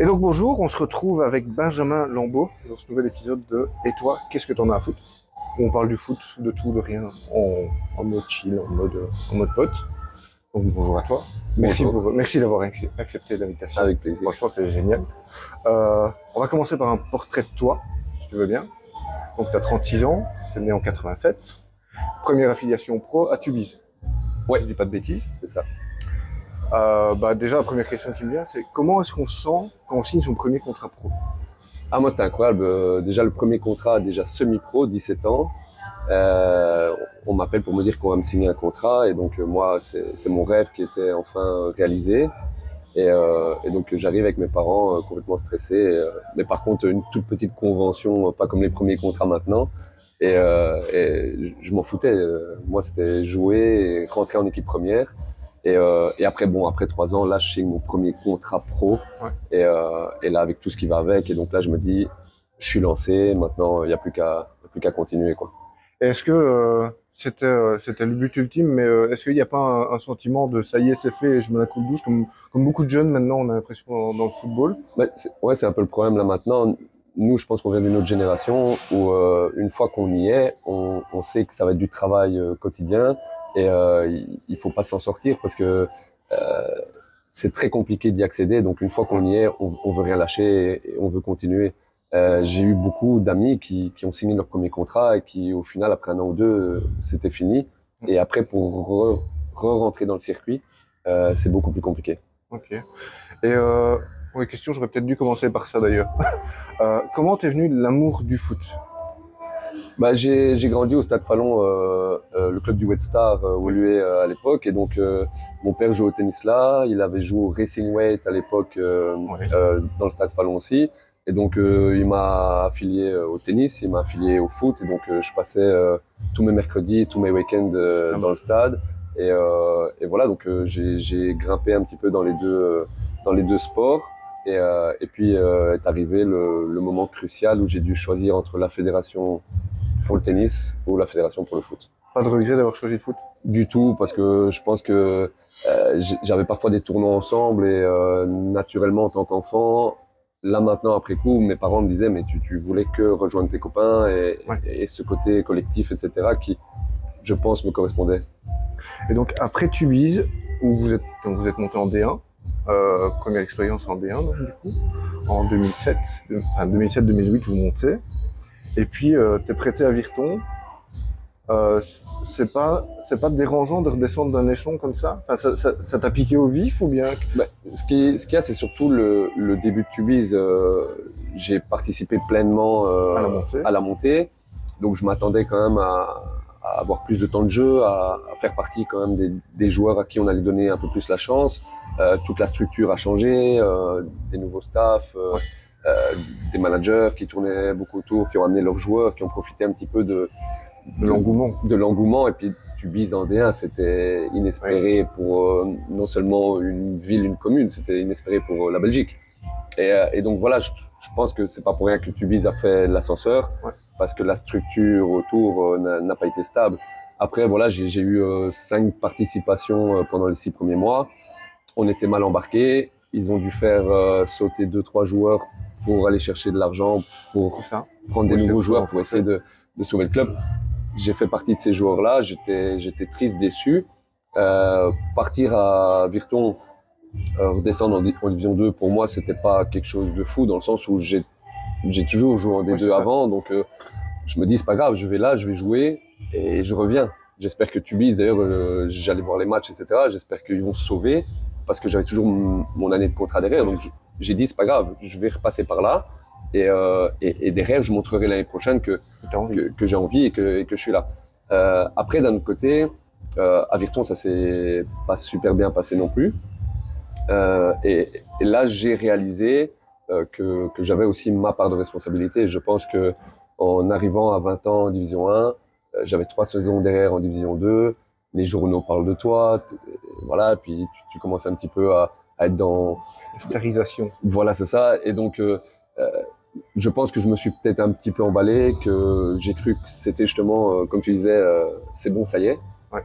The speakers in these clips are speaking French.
Et donc bonjour, on se retrouve avec Benjamin Lambeau dans ce nouvel épisode de Et toi, qu'est-ce que t'en as à foutre? Où on parle du foot, de tout, de rien, en mode chill, en mode pote. Donc bonjour à toi. Bonjour, Merci d'avoir accepté l'invitation. avec plaisir. Franchement, c'est génial. On va commencer par un portrait de toi, si tu veux bien. Donc tu as 36 ans, tu es né en 87. Première affiliation pro à Tubize. Ouais, Je dis pas de bêtises. c'est ça. Déjà, la première question qui me vient, c'est comment est-ce qu'on se sent quand on signe son premier contrat pro? Ah, moi, c'était incroyable. Déjà, le premier contrat, déjà semi-pro, 17 ans. Euh, on m'appelle pour me dire qu'on va me signer un contrat. Et donc, moi, c'est mon rêve qui était enfin réalisé. Et donc, j'arrive avec mes parents complètement stressés. Mais par contre, une toute petite convention, pas comme les premiers contrats maintenant. Et je m'en foutais. Moi, c'était jouer et rentrer en équipe première. Et après, bon, après 3 ans, là, je signe mon premier contrat pro. Ouais. Et là, avec tout ce qui va avec. Et donc là, je me dis, je suis lancé. Maintenant, il n'y a plus qu'à continuer, quoi. Est-ce que c'était le but ultime, mais est-ce qu'il n'y a pas un sentiment de ça y est, c'est fait, et je me la coule douce, comme beaucoup de jeunes maintenant, on a l'impression dans le football? Ouais, c'est un peu le problème là maintenant. Nous, je pense qu'on vient d'une autre génération où une fois qu'on y est, on sait que ça va être du travail quotidien et il faut pas s'en sortir parce que euh, c'est très compliqué d'y accéder. Donc une fois qu'on y est, on veut rien lâcher et on veut continuer. J'ai eu beaucoup d'amis qui ont signé leur premier contrat et qui, au final, après un an ou deux, c'était fini. Et après, pour re-rentrer dans le circuit, c'est beaucoup plus compliqué. Ok. Et pour les questions, j'aurais peut-être dû commencer par ça d'ailleurs. Comment t'es venu l'amour du foot? Bah, j'ai grandi au Stade Fallon, le club du Red Star où Oui. lui est à l'époque. Et donc, mon père jouait au tennis là. Il avait joué au Racing Weight à l'époque Ouais. dans le Stade Fallon aussi. Et donc, il m'a affilié au tennis, il m'a affilié au foot. Et donc, je passais tous mes mercredis, tous mes week-ends dans le stade. Et voilà, donc j'ai grimpé un petit peu dans les deux sports. Et puis est arrivé le moment crucial où j'ai dû choisir entre la fédération pour le tennis ou la fédération pour le foot. Pas de regret d'avoir choisi le foot? Du tout, parce que je pense que j'avais parfois des tournois ensemble et naturellement en tant qu'enfant, là maintenant après coup, mes parents me disaient mais tu voulais que rejoindre tes copains Ouais. et ce côté collectif, etc. qui, je pense, me correspondait. Et donc après Tubize, où vous êtes monté en D1, première expérience en D1 donc, du coup, en 2007, enfin 2007-2008 vous montez, et puis t'es prêté à Virton. Euh, c'est pas dérangeant de redescendre d'un échelon comme ça? Enfin, ça t'a piqué au vif ou bien? Bah, ce qu'il y a, c'est surtout le début de Tubize. J'ai participé pleinement À la montée? à la montée, donc je m'attendais quand même à avoir plus de temps de jeu, à faire partie quand même des joueurs à qui on allait donner un peu plus la chance. Toute la structure a changé, des nouveaux staffs, Ouais. euh, des managers qui tournaient beaucoup autour, qui ont amené leurs joueurs, qui ont profité un petit peu De l'engouement. de l'engouement. Et puis Tubize en D1, c'était inespéré pour non seulement une ville, une commune, c'était inespéré pour la Belgique. Et donc voilà, je pense que c'est pas pour rien que Tubize a fait l'ascenseur, Ouais. parce que la structure autour n'a pas été stable. Après, voilà, j'ai eu 5 participations pendant les 6 premiers mois. On était mal embarqués. Ils ont dû faire sauter 2-3 joueurs pour aller chercher de l'argent, pour C'est ça. prendre Pour des essayer nouveaux de se joueurs, pour renforcer. essayer de sauver le club. J'ai fait partie de ces joueurs-là. J'étais triste, déçu. Partir à Virton, redescendre en Division 2, pour moi, c'était pas quelque chose de fou, dans le sens où j'ai toujours joué en Oui, D2 c'est ça. avant. Donc, je me dis, c'est pas grave, je vais là, je vais jouer et je reviens. J'espère que Tubize, d'ailleurs, j'allais voir les matchs, etc. J'espère qu'ils vont se sauver parce que j'avais toujours mon année de contrat derrière. Donc, j'ai dit, c'est pas grave, je vais repasser par là. Et derrière, je montrerai l'année prochaine T'as envie. que j'ai envie et que je suis là. Après, d'un autre côté, à Virton, ça s'est pas super bien passé non plus. Et là, j'ai réalisé que j'avais aussi ma part de responsabilité. Je pense que en arrivant à 20 ans en Division 1, j'avais 3 saisons derrière en Division 2. Les journaux parlent de toi, voilà. Puis tu commences un petit peu à être dans. La starisation. Voilà, c'est ça. Et donc, euh, je pense que je me suis peut-être un petit peu emballé, que j'ai cru que c'était justement, comme tu disais, c'est bon, ça y est. Ouais.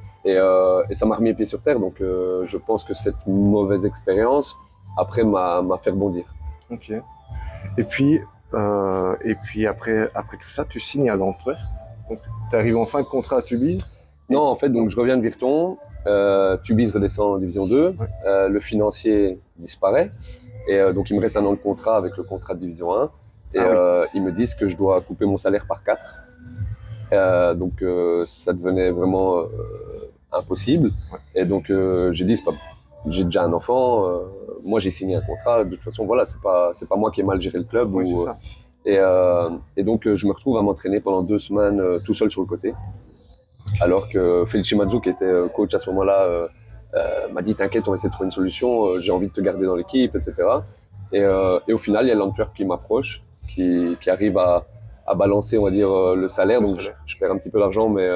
Et ça m'a remis les pieds sur terre. Donc, je pense que cette mauvaise expérience, après, m'a fait rebondir. Ok. Et puis après tout ça, tu signes à l'Antwerp. Donc, tu arrives en fin de contrat à Tubize. Non, en fait, donc je reviens de Virton, Tubize redescend en Division 2, Ouais. le financier disparaît, et donc il me reste un an de contrat avec le contrat de Division 1, et Ah oui. ils me disent que je dois couper mon salaire par 4. Donc ça devenait vraiment impossible, Ouais. et donc j'ai dit, c'est pas... j'ai déjà un enfant, moi j'ai signé un contrat, de toute façon, voilà, c'est pas moi qui ai mal géré le club, Oui, c'est ou, ça. et donc je me retrouve à m'entraîner pendant 2 semaines tout seul sur le côté. Alors que Felice Mazzu, qui était coach à ce moment-là, m'a dit t'inquiète, on va essayer de trouver une solution, j'ai envie de te garder dans l'équipe, etc. Et au final, il y a l'Antwerp qui m'approche, qui arrive à balancer, on va dire, le salaire. Le Donc salaire. je perds un petit peu d'argent, mais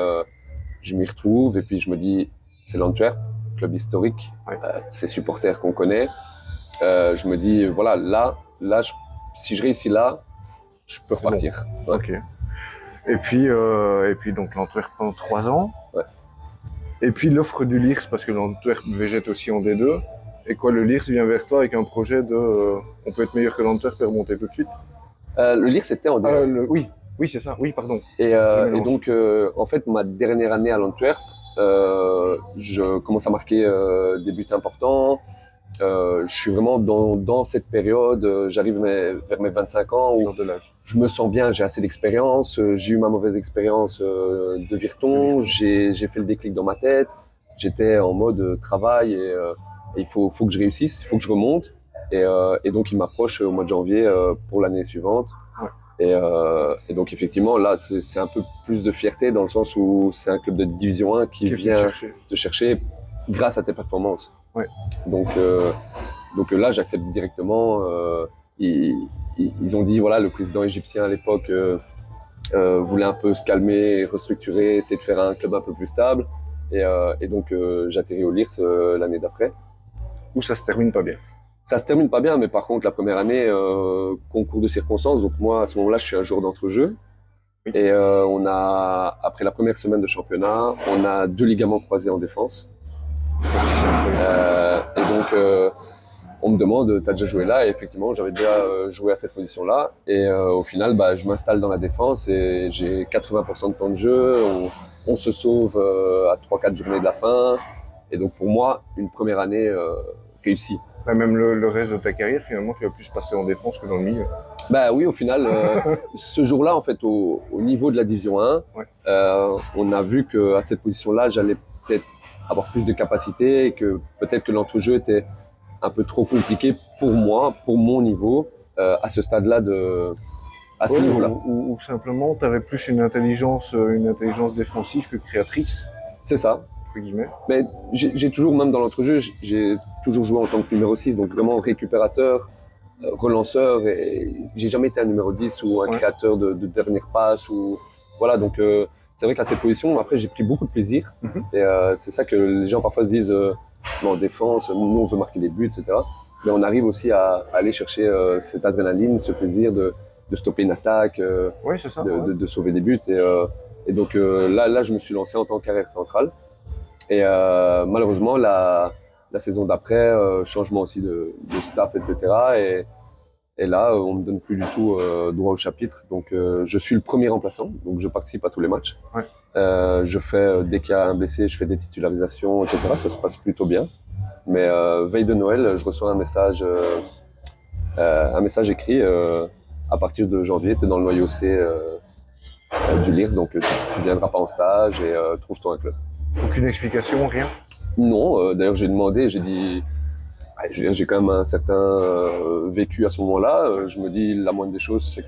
je m'y retrouve. Et puis je me dis, c'est l'Antwerp, club historique, Ouais. ses supporters qu'on connaît. Je me dis, voilà, là si je réussis là, je peux C'est bon. repartir. Ouais. Ok. Et puis donc l'Antwerp pendant 3 ans. Ouais. Et puis l'offre du Lierse, parce que l'Antwerp végète aussi en D2. Et quoi, le Lierse vient vers toi avec un projet de on peut être meilleur que l'Antwerp et remonter tout de suite. Le Lire, c'était en D1. Oui, c'est ça. Oui, pardon. Et donc, en fait, ma dernière année à l'Antwerp, je commence à marquer des buts importants. Je suis vraiment dans cette période, j'arrive vers mes 25 ans où Fleur de l'âge. je me sens bien, j'ai assez d'expérience. J'ai eu ma mauvaise expérience de Virton, j'ai fait le déclic dans ma tête. J'étais en mode travail et il faut que je réussisse, il faut que je remonte. Et donc, il m'approche au mois de janvier pour l'année suivante. Ouais. Et donc, effectivement, là, c'est un peu plus de fierté dans le sens où c'est un club de Division 1 qui vient te chercher grâce à tes performances. Ouais. Donc là, j'accepte directement. Ils ont dit, voilà, le président égyptien à l'époque voulait un peu se calmer, restructurer, essayer de faire un club un peu plus stable. Et donc, j'atterris au Lierse l'année d'après. Où ça se termine pas bien. Ça se termine pas bien, mais par contre, la première année, concours de circonstances. Donc moi, à ce moment-là, je suis un joueur d'entre-jeu. Oui. Et après la première semaine de championnat, on a 2 ligaments croisés en défense. Et donc, on me demande, t'as déjà joué là? Et effectivement, j'avais déjà joué à cette position-là. Et au final, je m'installe dans la défense et j'ai 80% de temps de jeu. On se sauve à 3-4 journées de la fin. Et donc, pour moi, une première année réussie. Même le reste de ta carrière, finalement, tu vas plus passer en défense que dans le milieu. Bah oui, au final, ce jour-là, en fait, au niveau de la Division 1, Ouais. on a vu qu'à cette position-là, j'allais peut-être avoir plus de capacité et que peut-être que l'entrejeu était un peu trop compliqué pour moi, pour mon niveau, à ce stade-là, à ce niveau-là. Ou simplement, tu avais plus une intelligence défensive que créatrice, C'est ça. entre guillemets. Mais j'ai toujours, même dans l'entrejeu, j'ai toujours joué en tant que numéro 6, donc vraiment récupérateur, relanceur, et j'ai jamais été un numéro 10 ou un créateur de dernière passe. Voilà, donc c'est vrai qu'à cette position, après, j'ai pris beaucoup de plaisir. Et c'est ça que les gens parfois se disent, en défense, nous on veut marquer des buts, etc. Mais on arrive aussi à aller chercher cette adrénaline, ce plaisir de stopper une attaque, C'est ça, de sauver des buts. Et donc là, je me suis lancé en tant qu'arrière central. Et malheureusement, la saison d'après, changement aussi de staff, etc. Et là, on me donne plus du tout droit au chapitre. Donc, je suis le premier remplaçant. Donc, je participe à tous les matchs. Ouais. Je fais, dès qu'il y a un blessé, je fais des titularisations, etc. Ça se passe plutôt bien. Mais veille de Noël, je reçois un message écrit. À partir de janvier, tu es dans le noyau C du Lierse, donc tu ne viendras pas en stage et trouve-toi un club. Aucune explication, rien? Non, d'ailleurs j'ai demandé, j'ai dit, j'ai quand même un certain vécu à ce moment-là. Je me dis, la moindre des choses, c'est que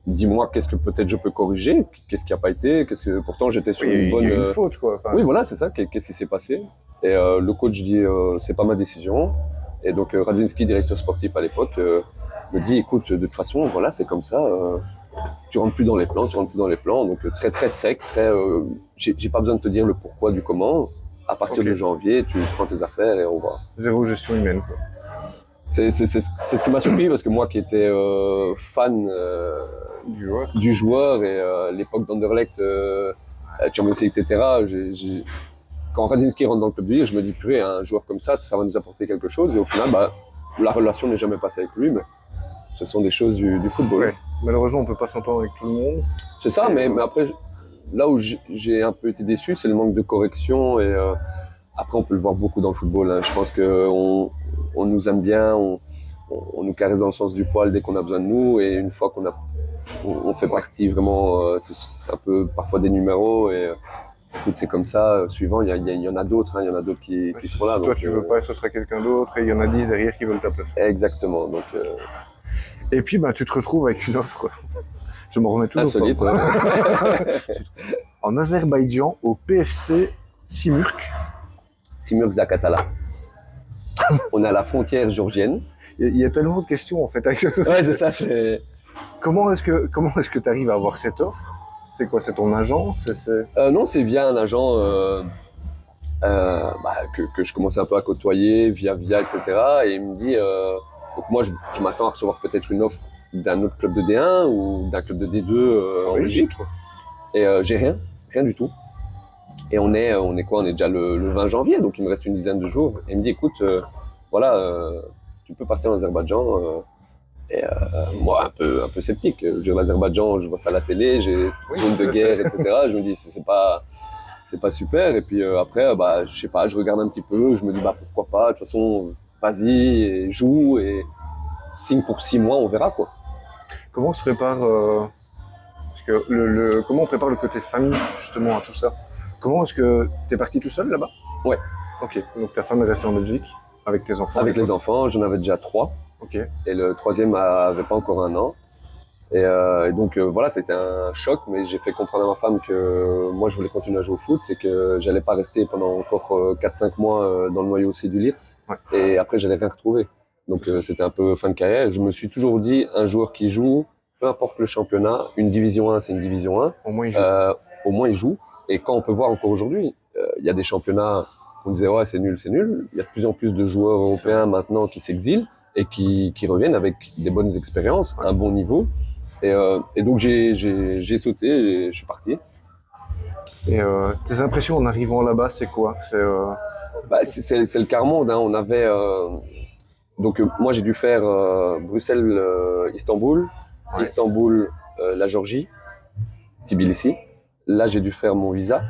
dis-moi qu'est-ce que peut-être je peux corriger, qu'est-ce qui n'a pas été, pourtant j'étais sur une bonne. Il y a une faute, quoi. Enfin... Oui, voilà, c'est ça. Qu'est-ce qui s'est passé? Et le coach dit, c'est pas ma décision. Et donc Radzinski, directeur sportif à l'époque, me dit, écoute, de toute façon, voilà, c'est comme ça. Tu rentres plus dans les plans. Donc très très sec, j'ai pas besoin de te dire le pourquoi du comment. À partir de janvier, tu prends tes affaires et on va. Zéro gestion humaine, quoi. C'est ce qui m'a surpris parce que moi qui étais fan du joueur et l'époque d'Anderlecht, Champions League, etc. Quand Radzinski rentre dans le club de Lille, je me dis purée, un joueur comme ça va nous apporter quelque chose. Et au final, la relation n'est jamais passée avec lui. Mais ce sont des choses du football. Ouais. Malheureusement, on peut pas s'entendre avec tout le monde. C'est ça, mais après, là où j'ai un peu été déçu, c'est le manque de correction. Et après, on peut le voir beaucoup dans le football, hein. Je pense qu'on nous aime bien, on nous caresse dans le sens du poil dès qu'on a besoin de nous. Et une fois on fait partie vraiment, c'est un peu parfois des numéros. Et écoute, c'est comme ça. Suivant, il y en a d'autres, hein, il y en a d'autres qui seront là. Si toi, tu veux pas, ce sera quelqu'un d'autre et il y en a 10 derrière qui veulent ta place. Exactement. Donc, Et puis, tu te retrouves avec une offre, quoi. Je m'en remets toujours insolite. pas. Ouais. En Azerbaïdjan, au PFC Simurg. Simurg Zakatala. On est à la frontière géorgienne. Il y a tellement de questions, en fait. Avec Ouais, c'est ça. Comment est-ce que tu arrives à avoir cette offre? C'est quoi? C'est ton agence? Non, c'est via un agent que je commençais un peu à côtoyer, via, etc. Et il me dit, donc moi, je m'attends à recevoir peut-être une offre d'un autre club de D1 ou d'un club de D2 en Belgique. Et j'ai rien du tout. Et on est quoi? On est déjà le 20 janvier, donc il me reste une dizaine de jours. Et il me dit, écoute, tu peux partir en Azerbaïdjan. Et moi, un peu sceptique. Je vais en Azerbaïdjan, je vois ça à la télé, j'ai zone de guerre, etc. Je me dis, c'est pas super. Et puis après, je sais pas, je regarde un petit peu, je me dis, pourquoi pas. De toute façon, vas-y, et joue, et signe pour 6 mois, on verra, quoi. Comment on se prépare parce que comment on prépare le côté famille, justement, à tout ça? Comment est-ce que t'es parti tout seul là-bas? Ouais. Ok, donc ta femme est restée en Belgique avec tes enfants? Avec les enfants, j'en avais déjà 3. Ok. Et le troisième avait pas encore 1 an. Et donc voilà, c'était un choc, mais j'ai fait comprendre à ma femme que moi je voulais continuer à jouer au foot et que j'allais pas rester pendant encore 4-5 mois dans le noyau C du Lierse. Ouais. Et après, j'allais rien retrouver. Donc c'était un peu fin de carrière. Je me suis toujours dit, un joueur qui joue, peu importe le championnat, une division 1, c'est une division 1. Au moins, il joue. Au moins, il joue. Et quand on peut voir encore aujourd'hui, il y a des championnats, on disait, ouais, c'est nul, c'est nul. Il y a de plus en plus de joueurs européens maintenant qui s'exilent et qui reviennent avec des bonnes expériences, un bon niveau. Et donc j'ai sauté et je suis parti. Et tes impressions en arrivant là-bas, c'est quoi? C'est le quart monde, hein. On avait donc moi j'ai dû faire Bruxelles, Istanbul, Ouais. Istanbul, la Géorgie, Tbilissi. Là j'ai dû faire mon visa.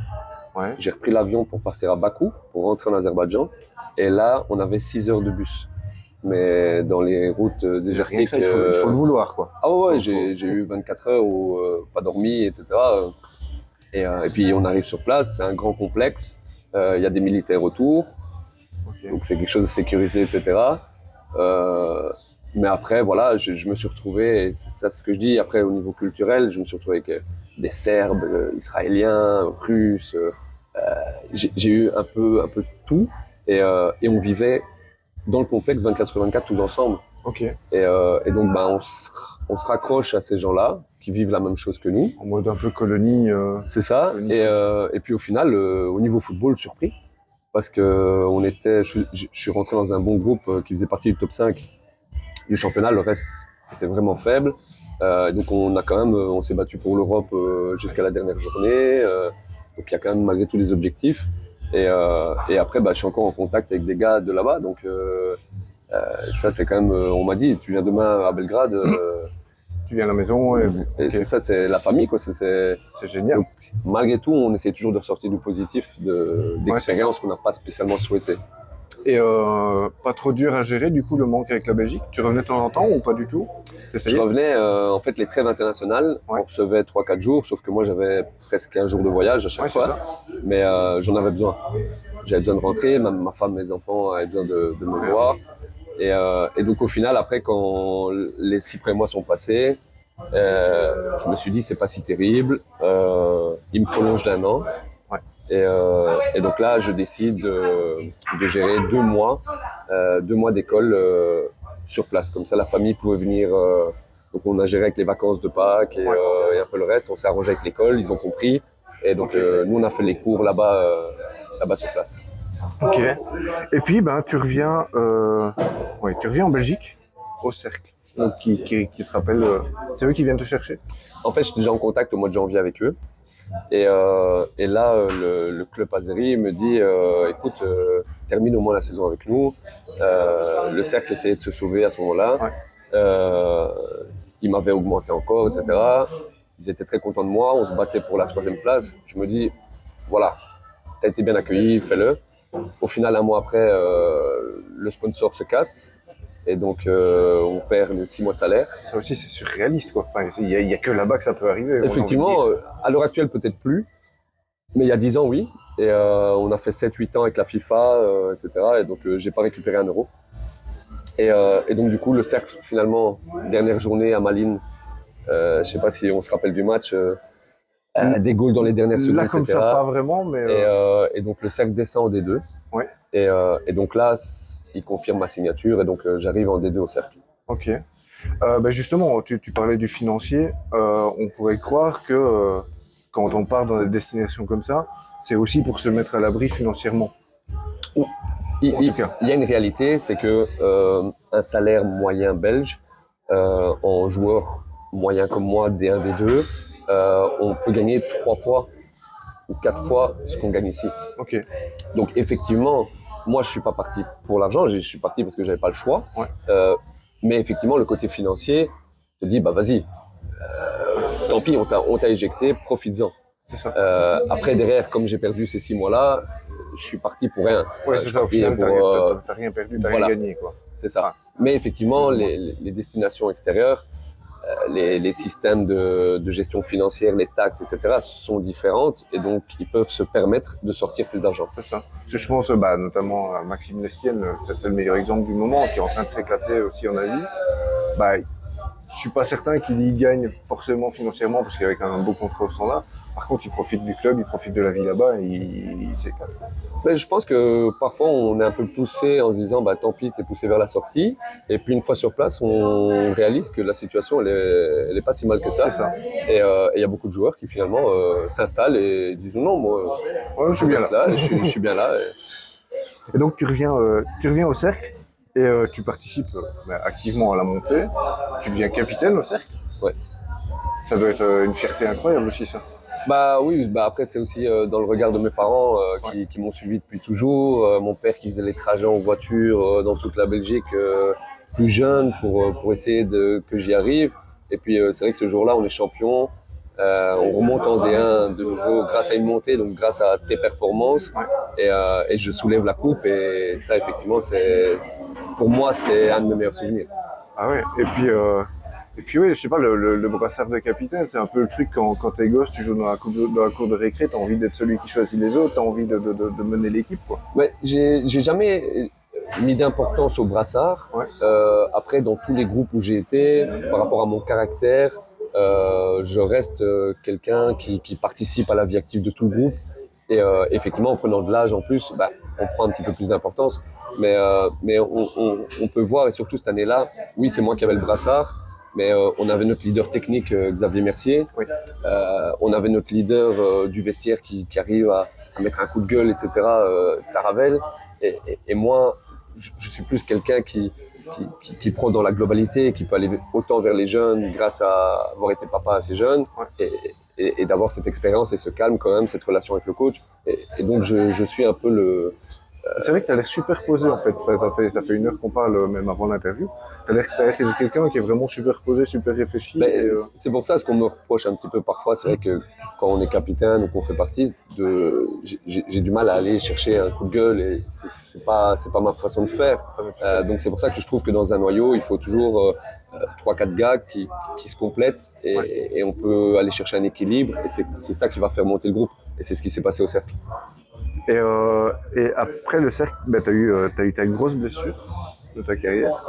Ouais. J'ai repris l'avion pour partir à Bakou, pour rentrer en Azerbaïdjan. Et là on avait 6 heures de bus. Mais dans les routes désertiques. Ça, il faut le vouloir, quoi. Ah ouais, j'ai eu 24 heures où pas dormi, etc. Et puis on arrive sur place, c'est un grand complexe, il y a des militaires autour, Okay. donc c'est quelque chose de sécurisé, etc. Mais après, voilà, je me suis retrouvé, et c'est ça ce que je dis, après au niveau culturel, je me suis retrouvé avec des Serbes, Israéliens, Russes, j'ai eu un peu de tout, et on vivait dans le complexe 24 sur 24 tous ensemble. Ok. Et donc, on se raccroche à ces gens-là qui vivent la même chose que nous. En mode un peu colonie. C'est ça. Colonie. Et puis au final, au niveau football, surpris. Parce que je suis rentré dans un bon groupe qui faisait partie du top 5 du championnat. Le reste était vraiment faible. Donc on s'est battu pour l'Europe jusqu'à la dernière journée. Donc il y a quand même malgré tout les objectifs. Et après, je suis encore en contact avec des gars de là-bas. Donc ça, c'est quand même. On m'a dit, tu viens demain à Belgrade. Tu viens à la maison et okay. C'est ça, c'est la famille, quoi. C'est génial. Donc, malgré tout, on essaie toujours de ressortir du positif, d'expériences qu'on n'a pas spécialement souhaitées. Et pas trop dur à gérer, du coup, le manque avec la Belgique? Tu revenais de temps en temps ou pas du tout? Je revenais, en fait, les trêves internationales, on recevait 3-4 jours, sauf que moi, j'avais presque 1 jour de voyage à chaque fois. Mais j'en avais besoin. J'avais besoin de rentrer, ma femme, mes enfants avaient besoin de me voir. Et donc, au final, après, quand les 6 premiers mois sont passés, je me suis dit, c'est pas si terrible. Il me prolonge d'1 an. Et donc là, je décide de gérer 2 mois, 2 mois d'école sur place. Comme ça, la famille pouvait venir. Donc, on a géré avec les vacances de Pâques et un peu le reste. On s'est arrangé avec l'école, ils ont compris. Et donc, nous, on a fait les cours là-bas sur place. Ok. Et puis, tu reviens en Belgique, au Cercle. Donc, qui te rappelle, c'est eux qui viennent te chercher? En fait, je suis déjà en contact au mois de janvier avec eux. Et là, le club azéri me dit écoute, termine au moins la saison avec nous. Le Cercle essayait de se sauver à ce moment-là. Euh, ils m'avaient augmenté encore, etc. Ils étaient très contents de moi. On se battait pour la 3e place. Je me dis, voilà, tu as été bien accueilli, fais-le. Au final, un mois après, le sponsor se casse. Et donc, on perd les 6 mois de salaire. Ça aussi, c'est surréaliste, quoi. Enfin, il y a que là-bas que ça peut arriver. Moi, j'ai envie de dire. Effectivement, à l'heure actuelle, peut-être plus. Mais il y a 10 ans, oui. Et on a fait 7-8 ans avec la FIFA, etc. Et donc, j'ai pas récupéré un euro. Et donc, du coup, le cercle, finalement, dernière journée à Malines, je sais pas si on se rappelle du match, des goals dans les dernières secondes, Là, comme ça, etc. pas vraiment, mais. Et donc, le cercle descend en D2. Ouais. Et donc là, il confirme ma signature. Et donc, j'arrive en D2 au cercle. Ok. Justement, tu parlais du financier. On pourrait croire que quand on part dans des destinations comme ça, c'est aussi pour se mettre à l'abri financièrement. Il, En il- tout cas. il y a une réalité, c'est que un salaire moyen belge, en joueur moyen comme moi, D1, D2, on peut gagner 3 fois ou 4 fois ce qu'on gagne ici. Ok. Donc effectivement, moi je suis pas parti pour l'argent, je suis parti parce que j'avais pas le choix. Ouais. Mais effectivement, le côté financier te dit, bah vas-y, tant pis, on t'a éjecté, profites-en. C'est ça. Après, derrière, comme j'ai perdu ces 6 mois-là, je suis parti pour rien. Ouais, Je c'est suis ça. Au parti final, pour, t'as rien perdu, t'as voilà. rien gagné, quoi. c'est ça. Ah. Mais effectivement, Plus ou moins. les destinations extérieures, les systèmes de gestion financière, les taxes, etc., sont différentes et donc ils peuvent se permettre de sortir plus d'argent. C'est ça. Parce que je pense, notamment à Maxime Lestienne, c'est le meilleur exemple du moment, qui est en train de s'éclater aussi en Asie. Bah, je suis pas certain qu'il y gagne forcément financièrement parce qu'avec un beau contrat au standard. Par contre, il profite du club, il profite de la vie là-bas et il s'éclate. Mais je pense que parfois on est un peu poussé en se disant bah tant pis, t'es poussé vers la sortie. Et puis une fois sur place, on réalise que la situation elle est pas si mal que ça. C'est ça. Et il y a beaucoup de joueurs qui finalement s'installent et disent non, moi Ouais, je suis bien reste là. là, je suis bien là. Et donc tu reviens au cercle et tu participes activement à la montée. Tu deviens capitaine au cercle. Ouais. Ça doit être une fierté incroyable aussi, ça. Bah oui, bah après c'est aussi dans le regard de mes parents qui m'ont suivi depuis toujours. Mon père qui faisait les trajets en voiture dans toute la Belgique plus jeune pour essayer que j'y arrive. Et puis c'est vrai que ce jour-là on est champion. On remonte en D1 de nouveau grâce à une montée, donc grâce à tes performances. Et je soulève la coupe et ça effectivement pour moi c'est un de mes meilleurs souvenirs. Ah ouais. Et puis oui, je sais pas, le brassard de capitaine, c'est un peu le truc quand t'es gosse, tu joues dans la cour de récré, t'as envie d'être celui qui choisit les autres, t'as envie de mener l'équipe, quoi. Ouais, j'ai jamais mis d'importance au brassard. Ouais. Après, dans tous les groupes où j'ai été, par rapport à mon caractère, je reste quelqu'un qui participe à la vie active de tout le groupe. Et effectivement, en prenant de l'âge en plus, bah, on prend un petit peu plus d'importance. Mais on peut voir, et surtout cette année-là, oui, c'est moi qui avais le brassard, mais on avait notre leader technique, Xavier Mercier. Oui. On avait notre leader du vestiaire qui arrive à mettre un coup de gueule, etc., Taravel. Et moi, je suis plus quelqu'un qui prend dans la globalité, qui peut aller autant vers les jeunes grâce à avoir été papa assez jeune, Ouais. et d'avoir cette expérience et ce calme quand même, cette relation avec le coach. Et donc je suis un peu le... C'est vrai que t'as l'air super posé, en fait. Enfin, ça fait une heure qu'on parle, même avant l'interview. T'as l'air quelqu'un qui est vraiment super posé, super réfléchi. Mais c'est pour ça ce qu'on me reproche un petit peu parfois, c'est vrai que quand on est capitaine ou qu'on fait partie, j'ai du mal à aller chercher un coup de gueule et c'est pas ma façon de faire. Donc c'est pour ça que je trouve que dans un noyau, il faut toujours 3-4 gars qui se complètent et on peut aller chercher un équilibre et c'est ça qui va faire monter le groupe. Et c'est ce qui s'est passé au cercle. Et après le cercle, t'as eu ta grosse blessure de ta carrière.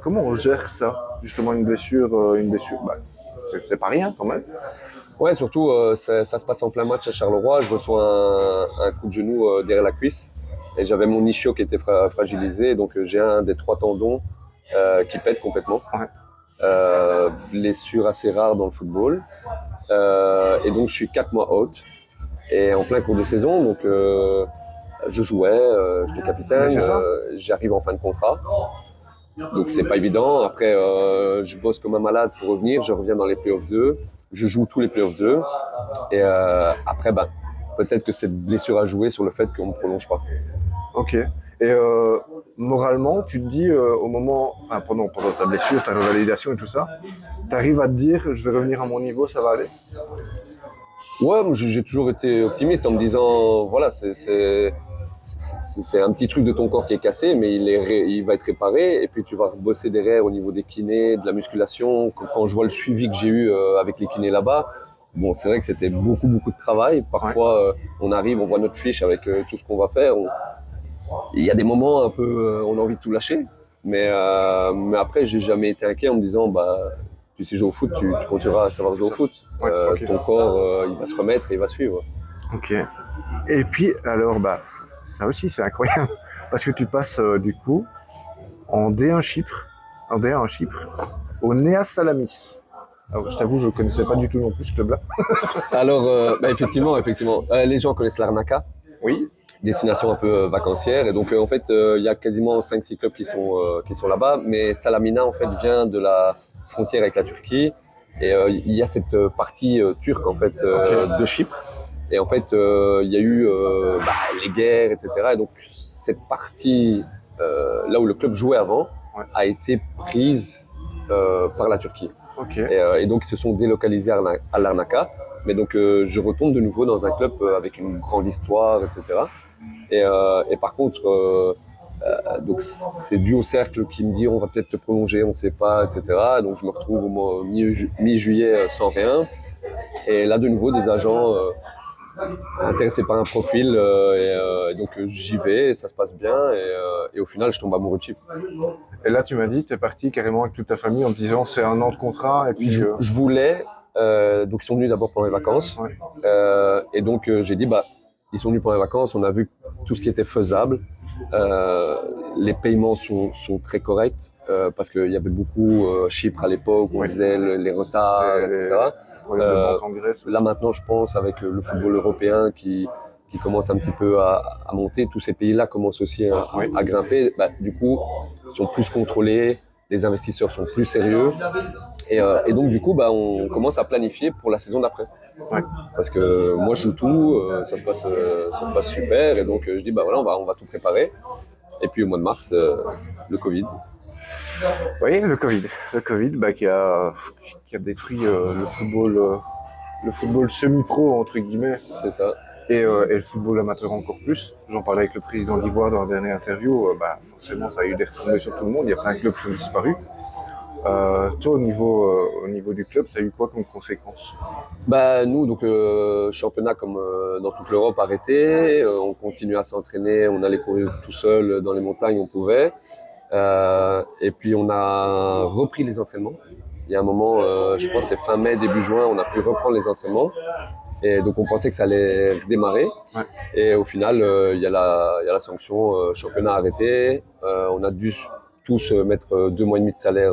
Comment on gère ça, justement une blessure, c'est pas rien quand même. Ouais, surtout, ça se passe en plein match à Charleroi. Je reçois un coup de genou derrière la cuisse. Et j'avais mon ischio qui était fragilisé. Donc, j'ai un des 3 tendons qui pète complètement. Ouais. Blessure assez rare dans le football. Et donc, je suis 4 mois out. Et en plein cours de saison, donc je jouais, j'étais capitaine. J'arrive en fin de contrat. Donc, c'est pas évident. Après, je bosse comme un malade pour revenir. Je reviens dans les playoffs 2. Je joue tous les playoffs 2. Et après, peut-être que cette blessure a joué sur le fait qu'on ne me prolonge pas. Ok. Et moralement, tu te dis au moment, enfin pendant ta blessure, ta revalidation et tout ça, tu arrives à te dire je vais revenir à mon niveau, ça va aller. Ouais, moi, j'ai toujours été optimiste en me disant, voilà, c'est un petit truc de ton corps qui est cassé, mais il va être réparé. Et puis tu vas bosser derrière au niveau des kinés, de la musculation. Quand je vois le suivi que j'ai eu avec les kinés là-bas, bon, c'est vrai que c'était beaucoup de travail. Ouais. Parfois, on arrive, on voit notre fiche avec tout ce qu'on va faire. Il y a des moments un peu, on a envie de tout lâcher. Mais après, j'ai jamais été inquiet en me disant, bah, tu sais jouer au foot, tu continueras à savoir jouer au foot. Ouais, ok. Ton corps, il va se remettre et il va suivre. Ok. Et puis alors, bah, ça aussi c'est incroyable parce que tu passes du coup en D1 Chypre, en D1 à Chypre, au Néa Salamis. Alors, je t'avoue, je connaissais pas du tout non plus ce club-là. Alors, bah, effectivement, les gens connaissent Larnaca, Oui. destination un peu vacancière. Et donc, en fait, il y a quasiment 5-6 clubs qui sont là-bas. Mais Salamina, en fait, vient de la frontière avec la Turquie. Et il y a cette partie turque, en fait, de Chypre. Et en fait, il y a eu les guerres, etc. Et donc, cette partie, là où le club jouait avant, Ouais. a été prise par la Turquie. Ok. Et donc, ils se sont délocalisés à Larnaca. Mais donc, je retombe de nouveau dans un club avec une grande histoire, etc. Et par contre, donc c'est dû au cercle qui me dit on va peut-être te prolonger, on ne sait pas, etc. Donc, je me retrouve au mi-juillet sans rien. Et là, de nouveau, des agents intéressé par un profil et donc j'y vais, ça se passe bien et au final je tombe amoureux de Chypre. Et là, tu m'as dit, tu es parti carrément avec toute ta famille en te disant c'est un an de contrat et puis. Je voulais, donc ils sont venus d'abord pendant les vacances Ouais. et donc j'ai dit bah ils sont venus pendant les vacances, on a vu tout ce qui était faisable, les paiements sont très corrects parce qu'il y avait beaucoup Chypre à l'époque, on Ouais. disait les retards, etc. Problème de banque en Grèce. Là maintenant, je pense avec le football européen qui commence un petit peu à monter, tous ces pays-là commencent aussi à grimper. Bah, du coup, ils sont plus contrôlés, les investisseurs sont plus sérieux, et donc du coup, bah, on commence à planifier pour la saison d'après. Ouais. Parce que moi, je joue tout, ça se passe super, et donc je dis bah voilà, on va tout préparer. Et puis au mois de mars, le Covid. Oui, le Covid bah, qui a détruit le football semi-pro entre guillemets. C'est ça. Et le football amateur encore plus. J'en parlais avec le président d'Ivoire dans la dernière interview. Bah, forcément, ça a eu des retombées sur tout le monde. Il y a plein de clubs qui ont disparu. Toi, au niveau du club, ça a eu quoi comme conséquence? Bah nous, donc championnat comme dans toute l'Europe arrêté. On continuait à s'entraîner. On allait courir tout seul dans les montagnes, on pouvait. Et puis on a repris les entraînements. Il y a un moment, je pense c'est fin mai, début juin, on a pu reprendre les entraînements. Et donc on pensait que ça allait redémarrer. Ouais. Et au final, il y a la sanction championnat arrêté. On a dû tous mettre 2 mois et demi de salaire,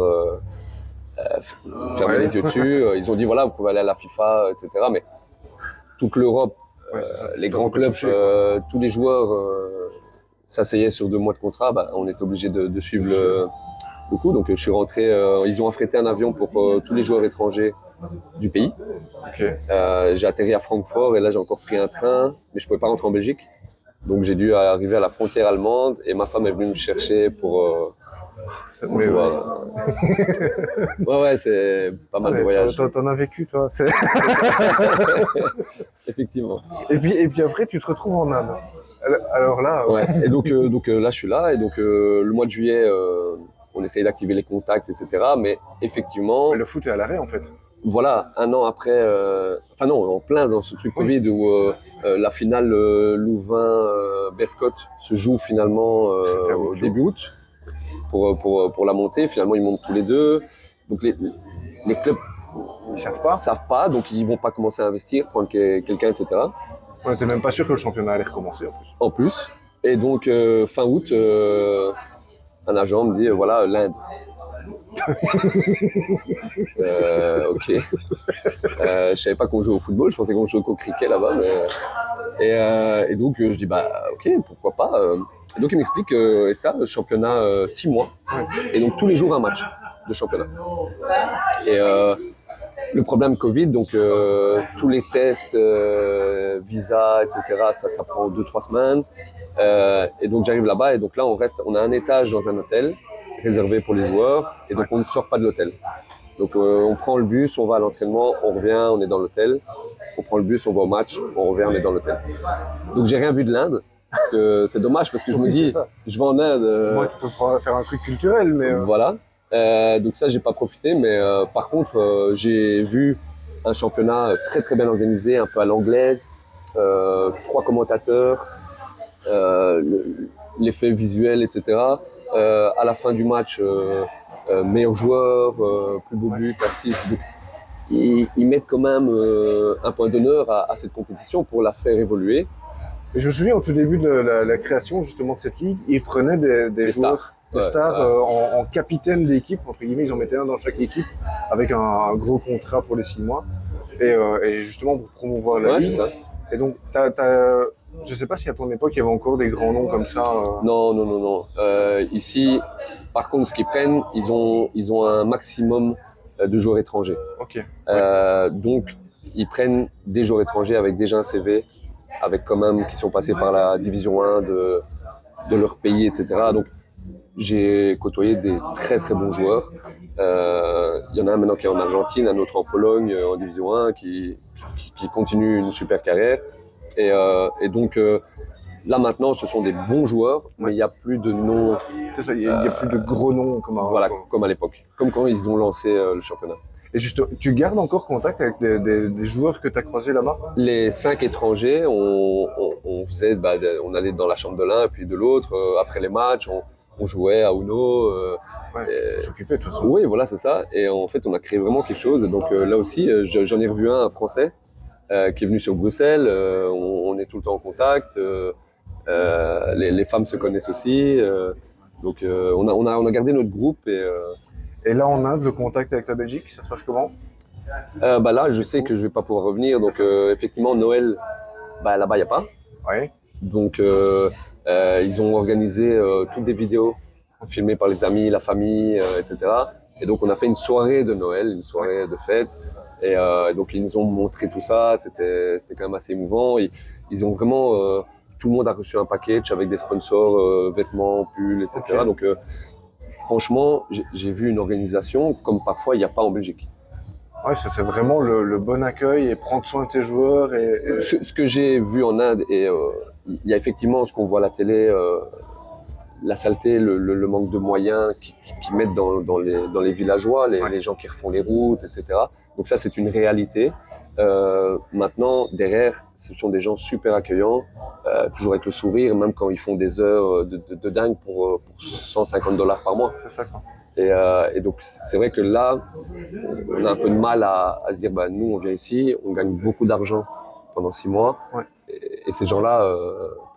fermer les yeux dessus. Ils ont dit voilà, vous pouvez aller à la FIFA, etc. Mais toute l'Europe, les grands clubs, tous les joueurs s'asseyaient sur 2 mois de contrat. Bah, on était obligé de suivre le coup. Donc je suis rentré. Ils ont affrété un avion pour tous les joueurs étrangers du pays. Okay. J'ai atterri à Francfort et là j'ai encore pris un train, mais je pouvais pas rentrer en Belgique. Donc j'ai dû arriver à la frontière allemande et ma femme est venue me chercher pour pouvoir... ouais, c'est pas mal de voyages. T'en as vécu, toi. Effectivement. Et puis après, tu te retrouves en Inde. Alors là. Ouais. Et donc là, je suis là. Et donc le mois de juillet, on essaye d'activer les contacts, etc. Mais effectivement. Mais le foot est à l'arrêt, en fait. Voilà, un an après, enfin non, en plein dans ce truc Covid où la finale Louvain-Berscott se joue finalement au début août pour la montée. Finalement, ils montent tous les deux. Donc les clubs ils savent pas, donc ils vont pas commencer à investir, prendre quelqu'un, etc. On n'était même pas sûr que le championnat allait recommencer en plus. En plus. Et donc fin août, un agent me dit voilà, l'Inde. Ok. Je savais pas qu'on jouait au football, je pensais qu'on jouait au cricket là-bas. Et donc je dis bah ok, pourquoi pas. Et donc il m'explique et ça, le championnat 6 mois. Et donc tous les jours un match de championnat. Et le problème Covid, donc tous les tests, visa, etc. Ça prend 2-3 semaines. Et donc j'arrive là-bas et donc là on a un étage dans un hôtel réservé pour les joueurs et donc on ne sort pas de l'hôtel. Donc on prend le bus, on va à l'entraînement, on revient, on est dans l'hôtel. On prend le bus, on va au match, on revient, on est dans l'hôtel. Donc j'ai rien vu de l'Inde parce que c'est dommage parce que je me dis, je vais en Inde. Moi, tu peux faire un truc culturel, mais Voilà. Donc ça j'ai pas profité, mais par contre j'ai vu un championnat très très bien organisé, un peu à l'anglaise, 3 commentateurs, l'effet visuel, etc. À la fin du match, meilleur joueur, plus beau but, assist. Ils mettent quand même un point d'honneur à cette compétition pour la faire évoluer. et je me souviens au tout début de la création justement de cette ligue, ils prenaient des joueurs, des stars en capitaine d'équipe, entre guillemets, ils en mettaient un dans chaque équipe avec un gros contrat pour les 6 mois et justement pour promouvoir la ligue. C'est ça. Et donc, je sais pas si à ton époque il y avait encore des grands noms comme ça. Non. Ici, par contre, ce qu'ils prennent, ils ont un maximum de joueurs étrangers. Ok. Donc, ils prennent des joueurs étrangers avec déjà un CV, avec quand même qui sont passés par la division 1 de leur pays, etc. Donc, j'ai côtoyé des très très bons joueurs. Il y en a un maintenant qui est en Argentine, un autre en Pologne, en division 1, qui continue une super carrière. Et donc, là maintenant, ce sont des bons joueurs, mais il n'y a plus de noms. C'est ça, il n'y a plus de gros noms comme avant. Voilà, comme à l'époque, comme quand ils ont lancé le championnat. Et juste, tu gardes encore contact avec des joueurs que tu as croisés là-bas? Les 5 étrangers, on faisait, on allait dans la chambre de l'un et puis de l'autre. Après les matchs, on jouait à Uno. Faut s'occuper de tout ça. Oui, voilà, c'est ça. Et en fait, on a créé vraiment quelque chose. Donc là aussi, j'en ai revu un Français qui est venu sur Bruxelles. On est tout le temps en contact. Les femmes se connaissent aussi. Donc on a gardé notre groupe. Et là en Inde, le contact avec la Belgique, ça se passe comment? Là, je sais que je vais pas pouvoir revenir. Donc effectivement, Noël, là-bas, il n'y a pas. Ouais. Donc ils ont organisé toutes des vidéos filmées par les amis, la famille, etc. Et donc on a fait une soirée de Noël, une soirée de fête. Et donc ils nous ont montré tout ça, c'était quand même assez émouvant. Ils ont vraiment, tout le monde a reçu un package avec des sponsors, vêtements, pulls, etc. Okay. Donc franchement, j'ai vu une organisation comme parfois il n'y a pas en Belgique. Ouais, ça c'est vraiment le bon accueil et prendre soin de ses joueurs. Ce que j'ai vu en Inde, et il y a effectivement ce qu'on voit à la télé, la saleté, le manque de moyens qu'ils mettent dans les villageois, les gens qui refont les routes, etc. Donc ça, c'est une réalité. Maintenant, derrière, ce sont des gens super accueillants, toujours avec le sourire, même quand ils font des heures de dingue pour $150 par mois. C'est ça, quoi. Et donc, c'est vrai que là, on a un peu de mal à se dire, nous, on vient ici, on gagne beaucoup d'argent pendant 6 mois, et ces gens-là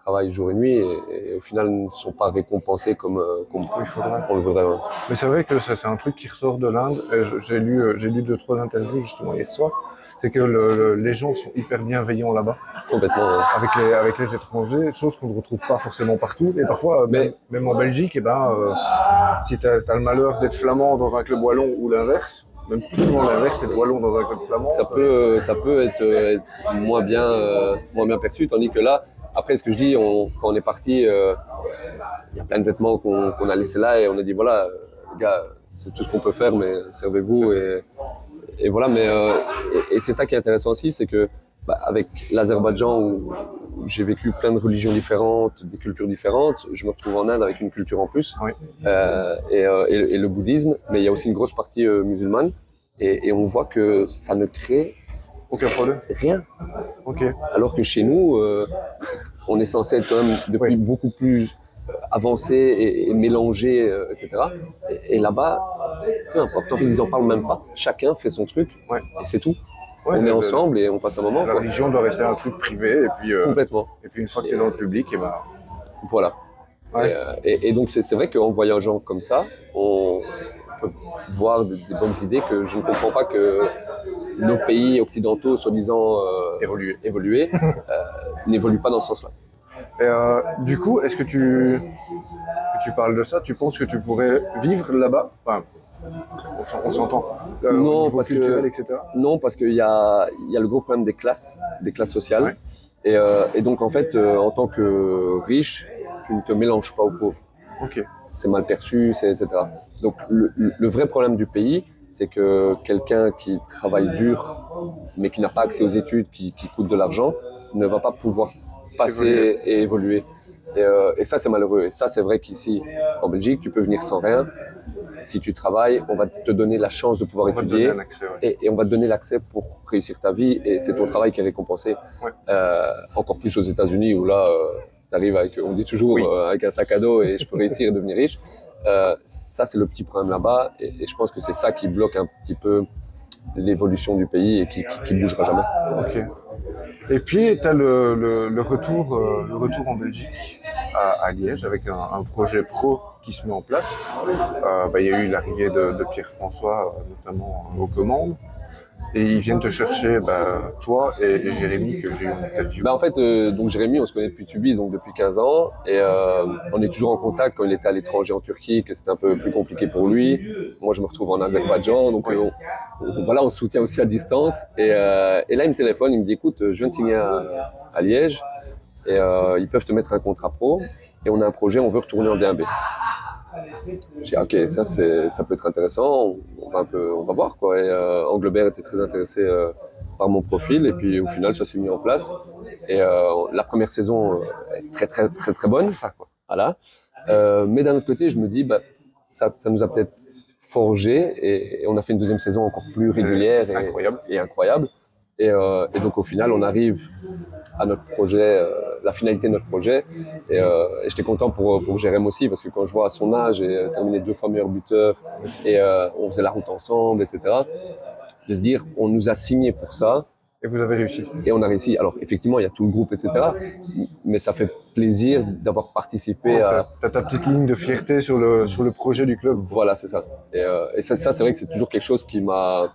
travaillent jour et nuit, et au final, ne sont pas récompensés comme on le voudrait. Ouais. Mais c'est vrai que c'est un truc qui ressort de l'Inde. J'ai lu 2-3 interviews justement hier soir. C'est que les gens sont hyper bienveillants là-bas. Complètement. Ouais. Avec les étrangers, chose qu'on ne retrouve pas forcément partout. Et parfois, même en Belgique, si tu as le malheur d'être flamand dans un club wallon ou l'inverse, même plus souvent l'inverse, c'est wallon dans un club flamand. Ça peut être moins bien perçu, tandis que là, après ce que je dis, quand on est parti, il y a plein de vêtements qu'on a laissés là et on a dit voilà, les gars, c'est tout ce qu'on peut faire, mais servez-vous et voilà. Mais et c'est ça qui est intéressant aussi, c'est que avec l'Azerbaïdjan où j'ai vécu plein de religions différentes, des cultures différentes, je me retrouve en Inde avec une culture en plus, et le bouddhisme, mais il y a aussi une grosse partie musulmane, et on voit que ça ne crée aucun problème. Rien. Okay. Alors que chez nous, on est censé être quand même depuis beaucoup plus avancé et mélangé, etc. Et là-bas, peu importe, en fait, ils en parlent même pas. Chacun fait son truc, et c'est tout. On est ensemble et on passe un moment. La religion doit rester un truc privé, et puis complètement. Et puis une fois que tu es dans le public, voilà. Et donc c'est vrai qu'en voyageant comme ça, on peut voir des bonnes idées que je ne comprends pas que nos pays occidentaux, soi-disant évolués, n'évoluent pas dans ce sens-là. Et du coup, est-ce que tu parles de ça, tu penses que tu pourrais vivre là-bas? Enfin, on s'entend. Non, parce qu'il y a le gros problème des classes sociales. Et donc, en fait, en tant que riche, tu ne te mélanges pas aux pauvres. Ok. C'est mal perçu, etc. Donc, le vrai problème du pays, c'est que quelqu'un qui travaille dur, mais qui n'a pas accès aux études, qui coûtent de l'argent, ne va pas pouvoir passer et évoluer. Et ça, c'est malheureux. Et ça, c'est vrai qu'ici, en Belgique, tu peux venir sans rien. Si tu travailles, on va te donner la chance de pouvoir On va te donner étudier un accès, ouais. et on va te donner l'accès pour réussir ta vie et c'est ton travail qui est récompensé. Ouais. Encore plus aux États-Unis où là, tu arrives avec, on dit toujours, Oui. avec un sac à dos et je peux réussir et devenir riche. Ça, c'est le petit problème là-bas et je pense que c'est ça qui bloque un petit peu l'évolution du pays et qui bougera jamais. Ok. Et puis, tu as le retour en Belgique à Liège avec un projet pro qui se met en place. Il y a eu l'arrivée de Pierre-François, notamment aux commandes. Et ils viennent te chercher, toi et Jérémy, que j'ai eu en interview. En fait, donc Jérémy, on se connaît depuis Tubize, donc depuis 15 ans, et on est toujours en contact quand il était à l'étranger en Turquie, que c'était un peu plus compliqué pour lui. Moi, je me retrouve en Azerbaïdjan, donc voilà, on se soutient aussi à distance. Et là, il me téléphone, il me dit, écoute, je viens de signer à Liège, et ils peuvent te mettre un contrat pro, et on a un projet, on veut retourner en D1B. J'ai dit, ok, ça peut être intéressant, on va voir quoi. Et Anglebert était très intéressé par mon profil, et puis au final, ça s'est mis en place. Et la première saison est très très très très bonne, Ça, quoi. voilà. Mais d'un autre côté, je me dis, ça nous a peut-être forgé, et on a fait une deuxième saison encore plus régulière et incroyable. Et donc au final, on arrive à notre projet, la finalité de notre projet. Et j'étais content pour Jérém aussi, parce que quand je vois à son âge et terminer 2 fois meilleur buteur, et on faisait la route ensemble, etc., de se dire, on nous a signé pour ça. Et vous avez réussi. Et on a réussi. Alors effectivement, il y a tout le groupe, etc., mais ça fait plaisir d'avoir participé à... T'as ta petite ligne de fierté sur le projet du club. Voilà, c'est ça. Et ça, c'est vrai que c'est toujours quelque chose qui m'a...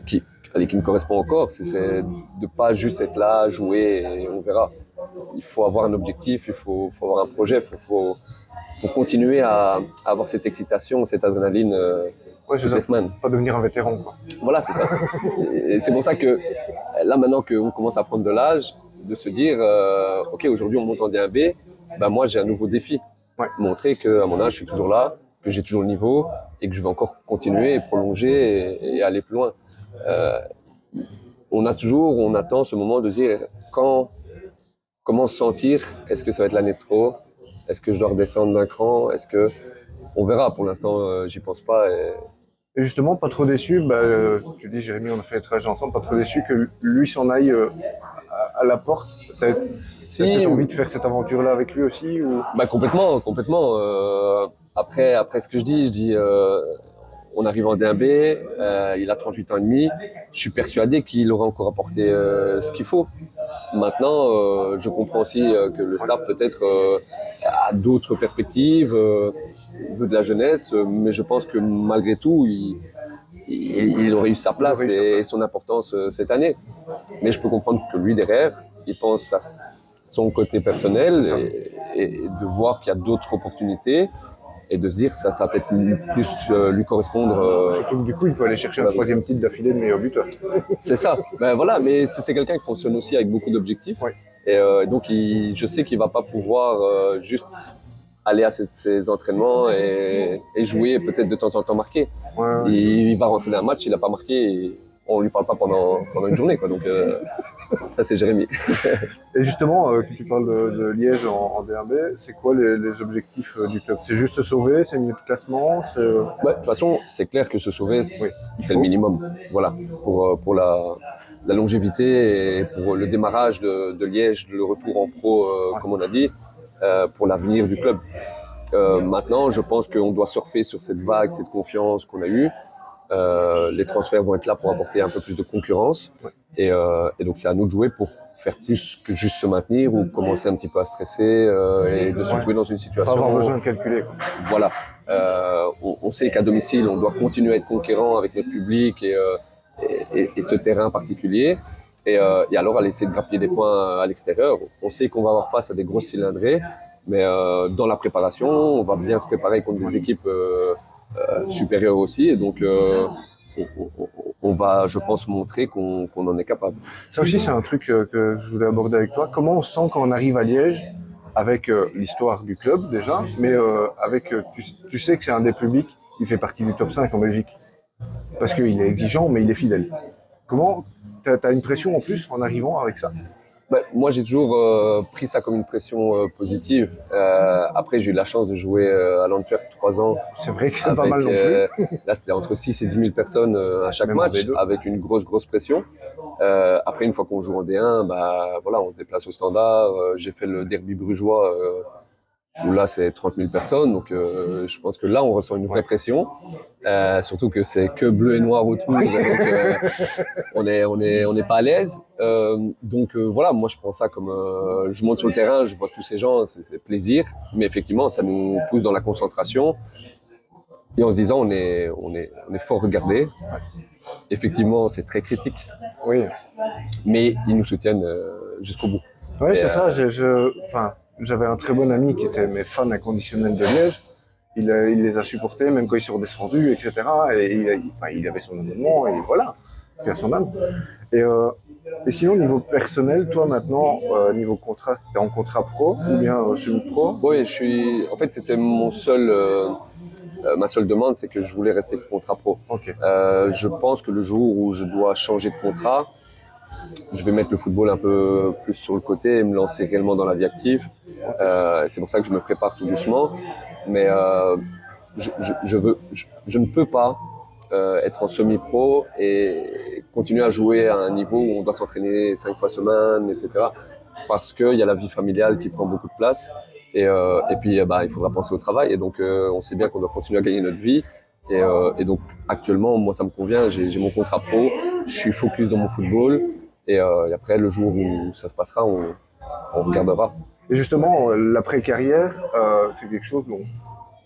qui me correspond encore, c'est de pas juste être là, jouer et on verra. Il faut avoir un objectif, il faut avoir un projet, faut continuer à avoir cette excitation, cette adrénaline toutes les semaines. Pas devenir un vétéran, quoi. Voilà, c'est ça. Et c'est pour ça que là, maintenant qu'on commence à prendre de l'âge, de se dire, ok, aujourd'hui on monte en D1B, moi j'ai un nouveau défi. Ouais. Montrer qu'à mon âge je suis toujours là, que j'ai toujours le niveau et que je vais encore continuer et prolonger et aller plus loin. On attend ce moment de dire comment se sentir, est-ce que ça va être l'année de trop, est-ce que je dois redescendre d'un cran, on verra. Pour l'instant, j'y pense pas. Et justement, pas trop déçu, tu dis Jérémy, on a fait le trajet ensemble, pas trop déçu que lui s'en aille à la porte. T'as peut-être envie de faire cette aventure-là avec lui aussi ou... Complètement. Après ce que je dis, on arrive en D1B, il a 38 ans et demi, je suis persuadé qu'il aura encore apporté ce qu'il faut. Maintenant, je comprends aussi que le staff peut-être a d'autres perspectives, veut de la jeunesse, mais je pense que malgré tout, il aurait eu sa place et son importance cette année. Mais je peux comprendre que lui, derrière, il pense à son côté personnel et de voir qu'il y a d'autres opportunités et de se dire que ça va peut-être plus lui correspondre. Surtout que du coup, il peut aller chercher un 3e titre d'affilée de meilleur buteur. C'est ça. Voilà, mais c'est quelqu'un qui fonctionne aussi avec beaucoup d'objectifs. Ouais. Et donc, je sais qu'il va pas pouvoir juste aller à ses entraînements et jouer et peut-être de temps en temps marquer. Ouais. Il va rentrer dans un match, il n'a pas marqué et on lui parle pas pendant une journée, quoi. Donc ça, c'est Jérémy. Et justement, que tu parles de Liège en D1B, c'est quoi les objectifs du club? C'est juste se sauver, c'est mieux de classement? De toute façon, c'est clair que se sauver, c'est le minimum. Voilà, pour la longévité et pour le démarrage de Liège, le retour en pro, comme on a dit, pour l'avenir du club. Maintenant, je pense qu'on doit surfer sur cette vague, cette confiance qu'on a eue. Les transferts vont être là pour apporter un peu plus de concurrence. Et donc, c'est à nous de jouer pour faire plus que juste se maintenir ou commencer un petit peu à stresser et de se retrouver dans une situation... Pas avoir besoin de calculer, quoi. Voilà. On sait qu'à domicile, on doit continuer à être conquérant avec notre public et ce terrain particulier. Et alors, à essayer de grappiller des points à l'extérieur. On sait qu'on va avoir face à des grosses cylindrées, mais dans la préparation, on va bien se préparer contre des équipes supérieures aussi. Et donc, on va, je pense, montrer qu'on en est capable. Ça aussi, c'est un truc que je voulais aborder avec toi. Comment on se sent quand on arrive à Liège avec l'histoire du club déjà, mais avec, tu sais que c'est un des publics, il fait partie du top 5 en Belgique. Parce qu'il est exigeant, mais il est fidèle. Comment t'as une pression en plus en arrivant avec ça? Ben, moi, j'ai toujours pris ça comme une pression positive. Après, j'ai eu la chance de jouer à l'Antwerp 3 ans. C'est vrai que c'est pas mal non plus. Là, c'était entre 6 et 10 000 personnes à chaque Même en match, V2. avec une grosse pression. Après, une fois qu'on joue en D1, bah, voilà, on se déplace au Standard. J'ai fait le derby brugeois, où là, c'est 30 000 personnes. Donc, je pense que là, on ressent une vraie pression. Surtout que c'est que bleu et noir autour. Donc, on n'est pas à l'aise. Voilà, moi je prends ça comme je monte sur le terrain, je vois tous ces gens, c'est plaisir, mais effectivement ça nous pousse dans la concentration et en se disant on est fort regardé. Effectivement, c'est très critique, Oui. mais ils nous soutiennent jusqu'au bout. Oui, Et, c'est ça. Enfin, j'avais un très bon ami qui était mes fans inconditionnels de Liège. Il les a supportés, même quand ils sont redescendus, etc. Et enfin, il avait son abonnement, et voilà, il a son âme. Et, euh, et sinon, niveau personnel, toi maintenant, niveau contrat, t'es en contrat pro ou bien semi-pro? Oui, en fait, c'était ma seule demande, c'est que je voulais rester contrat pro. Ok. Je pense que le jour où je dois changer de contrat, je vais mettre le football un peu plus sur le côté et me lancer réellement dans la vie active. C'est pour ça que je me prépare tout doucement. Mais je ne peux pas être en semi-pro et continuer à jouer à un niveau où on doit s'entraîner 5 fois semaine, etc. Parce qu'il y a la vie familiale qui prend beaucoup de place. Et puis, bah, il faudra penser au travail. Et donc, on sait bien qu'on doit continuer à gagner notre vie. Et donc, actuellement, moi, ça me convient. J'ai mon contrat pro. Je suis focus dans mon football. Et après, le jour où ça se passera, on regardera. Et justement, l'après-carrière, c'est quelque chose dont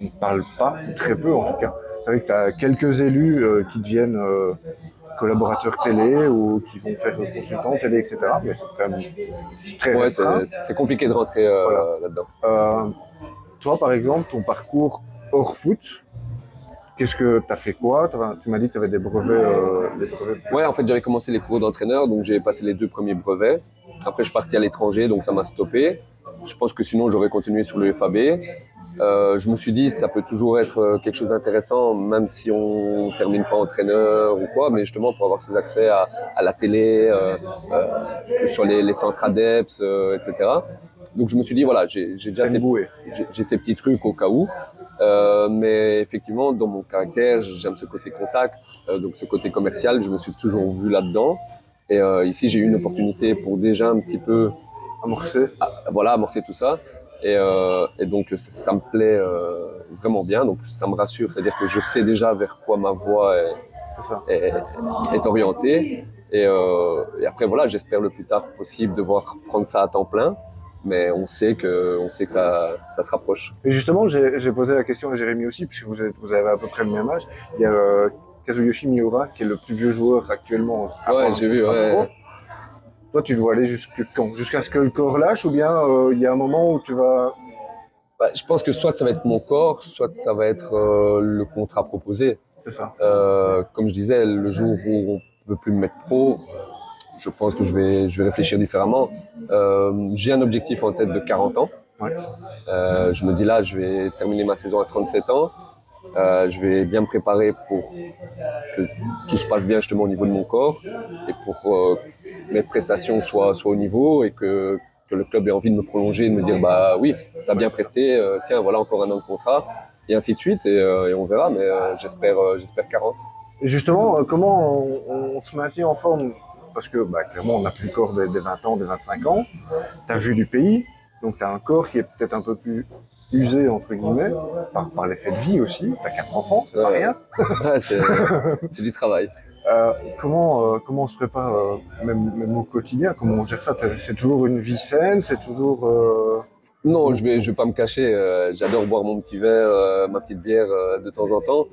on ne parle pas, ou très peu en tout cas. C'est vrai que tu as quelques élus qui deviennent collaborateurs télé ou qui vont faire consultants télé, etc. Mais c'est quand même très Ouais, restreint. c'est compliqué de rentrer Voilà. là-dedans. Toi, par exemple, ton parcours hors foot, qu'est-ce que tu as fait quoi? Tu m'as dit que tu avais des brevets, Ouais, en fait, j'avais commencé les cours d'entraîneur, donc j'ai passé les 2 premiers brevets. Après, je suis parti à l'étranger, donc ça m'a stoppé. Je pense que sinon, j'aurais continué sur le FAB. Je me suis dit, ça peut toujours être quelque chose d'intéressant, même si on termine pas entraîneur ou quoi, mais justement pour avoir ces accès à la télé, sur les centres ADEPS, etc. Donc je me suis dit, voilà, j'ai déjà j'ai ces petits trucs au cas où. Mais effectivement, dans mon caractère, j'aime ce côté contact, donc ce côté commercial, je me suis toujours vu là-dedans. Et ici, j'ai eu une opportunité pour déjà un petit peu amorcer tout ça. Et donc, ça me plaît vraiment bien. Donc, ça me rassure. C'est-à-dire que je sais déjà vers quoi ma voie est orientée. Et après, voilà, j'espère le plus tard possible devoir prendre ça à temps plein. Mais on sait que ça se rapproche. Et justement, j'ai posé la question à Jérémy aussi, puisque vous avez à peu près le même âge. Il y a Kazuyoshi Miura, qui est le plus vieux joueur actuellement. Ouais, j'ai vu, ouais. Toi, tu dois aller jusqu'à quand? Jusqu'à ce que le corps lâche, ou bien il y a un moment où tu vas... Bah, je pense que soit ça va être mon corps, soit ça va être le contrat proposé. C'est ça. Comme je disais, le jour où on ne peut plus me mettre pro, je pense que je vais réfléchir différemment. J'ai un objectif en tête de 40 ans. Ouais. Je me dis là, je vais terminer ma saison à 37 ans. Je vais bien me préparer pour que tout se passe bien justement au niveau de mon corps et pour que mes prestations soient au niveau et que le club ait envie de me prolonger et de me dire bah oui, t'as bien presté, tiens voilà encore un an de contrat et ainsi de suite et on verra, mais j'espère 40. Et justement, comment on se maintient en forme? Parce que bah, clairement, on n'a plus le corps des 20 ans, des 25 ans. Tu as vu du pays, donc tu as un corps qui est peut-être un peu plus usé, entre guillemets, par l'effet de vie aussi. Tu as 4 enfants, c'est pas rien. Ouais, c'est du travail. Comment on se prépare, même au quotidien, comment on gère ça? C'est toujours une vie saine, c'est toujours... Non, je vais pas me cacher. J'adore boire mon petit verre, ma petite bière de temps en temps.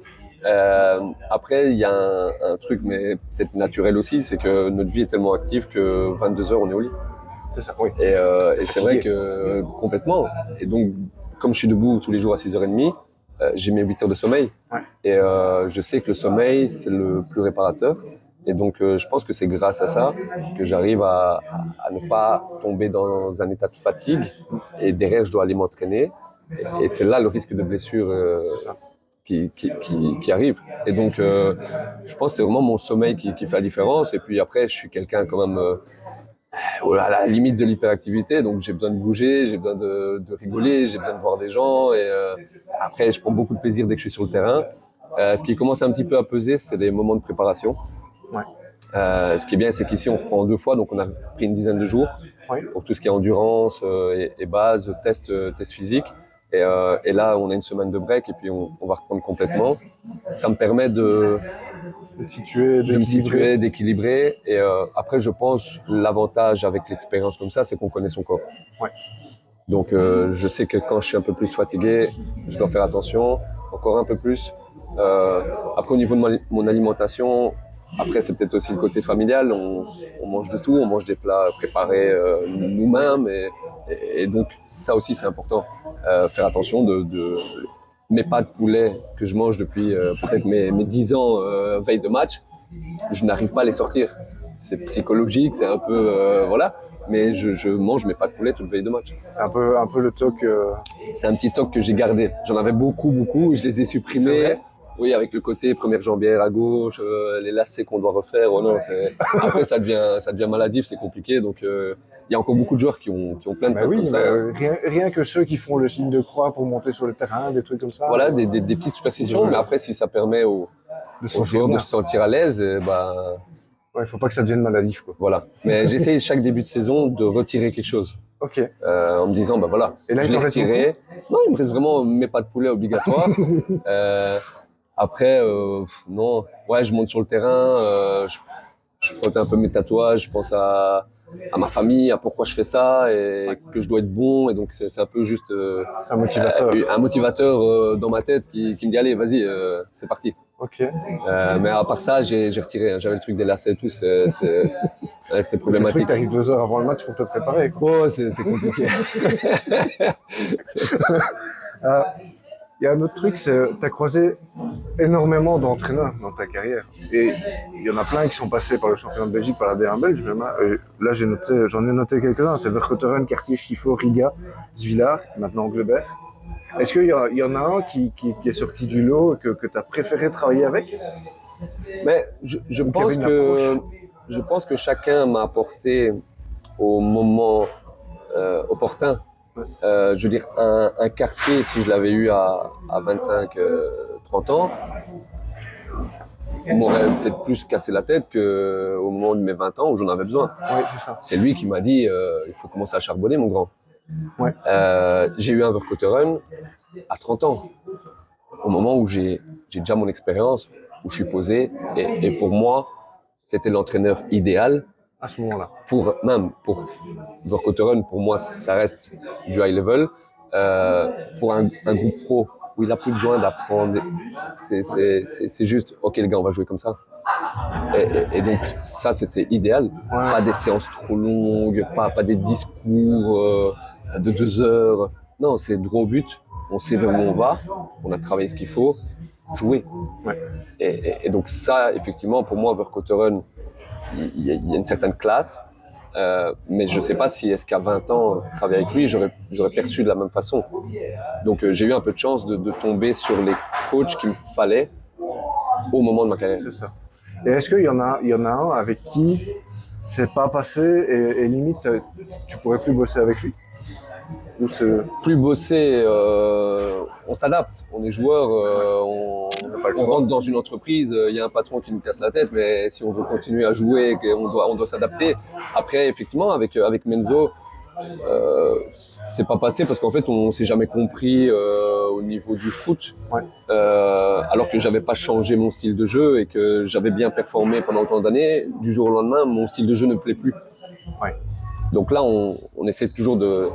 Après, il y a un truc, mais peut-être naturel aussi, c'est que notre vie est tellement active que 22 heures, on est au lit. C'est ça, oui. Et c'est vrai que complètement. Et donc, comme je suis debout tous les jours à 6h30, j'ai mes 8 heures de sommeil. Ouais. Et je sais que le sommeil, c'est le plus réparateur. Et donc, je pense que c'est grâce à ça que j'arrive à ne pas tomber dans un état de fatigue. Et derrière, je dois aller m'entraîner. Et c'est là le risque de blessure qui arrive. Et donc, je pense que c'est vraiment mon sommeil qui fait la différence. Et puis après, je suis quelqu'un quand même à la limite de l'hyperactivité. Donc, j'ai besoin de bouger, j'ai besoin de rigoler, j'ai besoin de voir des gens. Et après, je prends beaucoup de plaisir dès que je suis sur le terrain. Ce qui commence un petit peu à peser, c'est les moments de préparation. Ouais. Ce qui est bien, c'est qu'ici, on reprend 2 fois. Donc, on a pris une dizaine de jours pour tout ce qui est endurance et base, test physique. Et là, on a une semaine de break et puis on va reprendre complètement. Ça me permet de me situer, d'équilibrer. Et après, je pense l'avantage avec l'expérience comme ça, c'est qu'on connaît son corps. Ouais. Donc, je sais que quand je suis un peu plus fatigué, je dois faire attention, encore un peu plus. Après, au niveau de mon alimentation, après, c'est peut-être aussi le côté familial. On mange de tout, on mange des plats préparés nous-mêmes. Et donc, ça aussi, c'est important. Faire attention de mes pas de poulet que je mange depuis peut-être mes 10 ans veille de match. Je n'arrive pas à les sortir. C'est psychologique, c'est un peu... voilà. Mais je mange mes pas de poulet toute veille de match. C'est un peu le toc. C'est un petit toc que j'ai gardé. J'en avais beaucoup, je les ai supprimés. Oui, avec le côté première jambière à gauche, les lacets qu'on doit refaire. Oh non, après, ça devient maladif, c'est compliqué. Donc, il y a encore beaucoup de joueurs qui ont plein de tocs comme ça. Rien que ceux qui font le signe de croix pour monter sur le terrain, des trucs comme ça. Voilà, des petites superstitions. Mais après, si ça permet aux joueurs de se sentir à l'aise, il faut pas que ça devienne maladif, quoi. Voilà. Mais j'essaie chaque début de saison de retirer quelque chose. Ok. En me disant, voilà, et là, je l'ai retiré. Non, il me reste vraiment mes pas de poulet obligatoires. Après, non. Ouais, je monte sur le terrain, je frotte un peu mes tatouages, je pense à ma famille, à pourquoi je fais ça et que je dois être bon. Et donc, c'est un peu juste un motivateur dans ma tête qui me dit, allez, vas-y, c'est parti. Ok. Mais à part ça, j'ai retiré. J'avais le truc des lacets et tout, c'était problématique. Tu arrives 2 heures avant le match pour te préparer, quoi. Oh, c'est compliqué. Il y a un autre truc, c'est tu as croisé énormément d'entraîneurs dans ta carrière. Et il y en a plein qui sont passés par le championnat de Belgique, par la D1 belge. Là, j'en ai noté quelques-uns. C'est Vercotteren, Cartier, Schifo, Riga, Zwilar, maintenant Glebert. Est-ce qu'il y en a un qui est sorti du lot que tu as préféré travailler avec? Mais je pense que chacun m'a apporté au moment opportun. Je veux dire, un quartier, si je l'avais eu à 25-30 ans, m'aurait peut-être plus cassé la tête qu'au moment de mes 20 ans où j'en avais besoin. Oui, c'est ça. C'est lui qui m'a dit il faut commencer à charbonner, mon grand. Ouais. J'ai eu un Vercotteren à 30 ans, au moment où j'ai déjà mon expérience, où je suis posé, et pour moi, c'était l'entraîneur idéal. À ce moment-là. Pour Vercotteren, pour moi, ça reste du high level. Pour un groupe pro où il n'a plus besoin d'apprendre, c'est juste, ok les gars, on va jouer comme ça. Et donc, ça, c'était idéal. Ouais. Pas des séances trop longues, pas des discours de 2 heures. Non, c'est droit au but. On sait vers où on va. On a travaillé ce qu'il faut. Jouer. Ouais. Et donc, ça, effectivement, pour moi, Vercotteren, il y a une certaine classe. Mais je ne sais pas si est-ce qu'à 20 ans, travailler avec lui, j'aurais perçu de la même façon. Donc, j'ai eu un peu de chance de tomber sur les coachs qu'il me fallait au moment de ma carrière. C'est ça. Et est-ce qu'il y en a un avec qui c'est pas passé et limite tu pourrais plus bosser avec lui? Ou plus bosser, on s'adapte. On est joueur, on rentre dans une entreprise, il y a un patron qui nous casse la tête, mais si on veut continuer à jouer, on doit s'adapter. Après, effectivement, avec Menzo, c'est pas passé parce qu'en fait, on s'est jamais compris au niveau du foot. Ouais. Alors que j'avais pas changé mon style de jeu et que j'avais bien performé pendant tant d'années, du jour au lendemain, mon style de jeu ne plaît plus. Ouais. Donc là, on essaie toujours de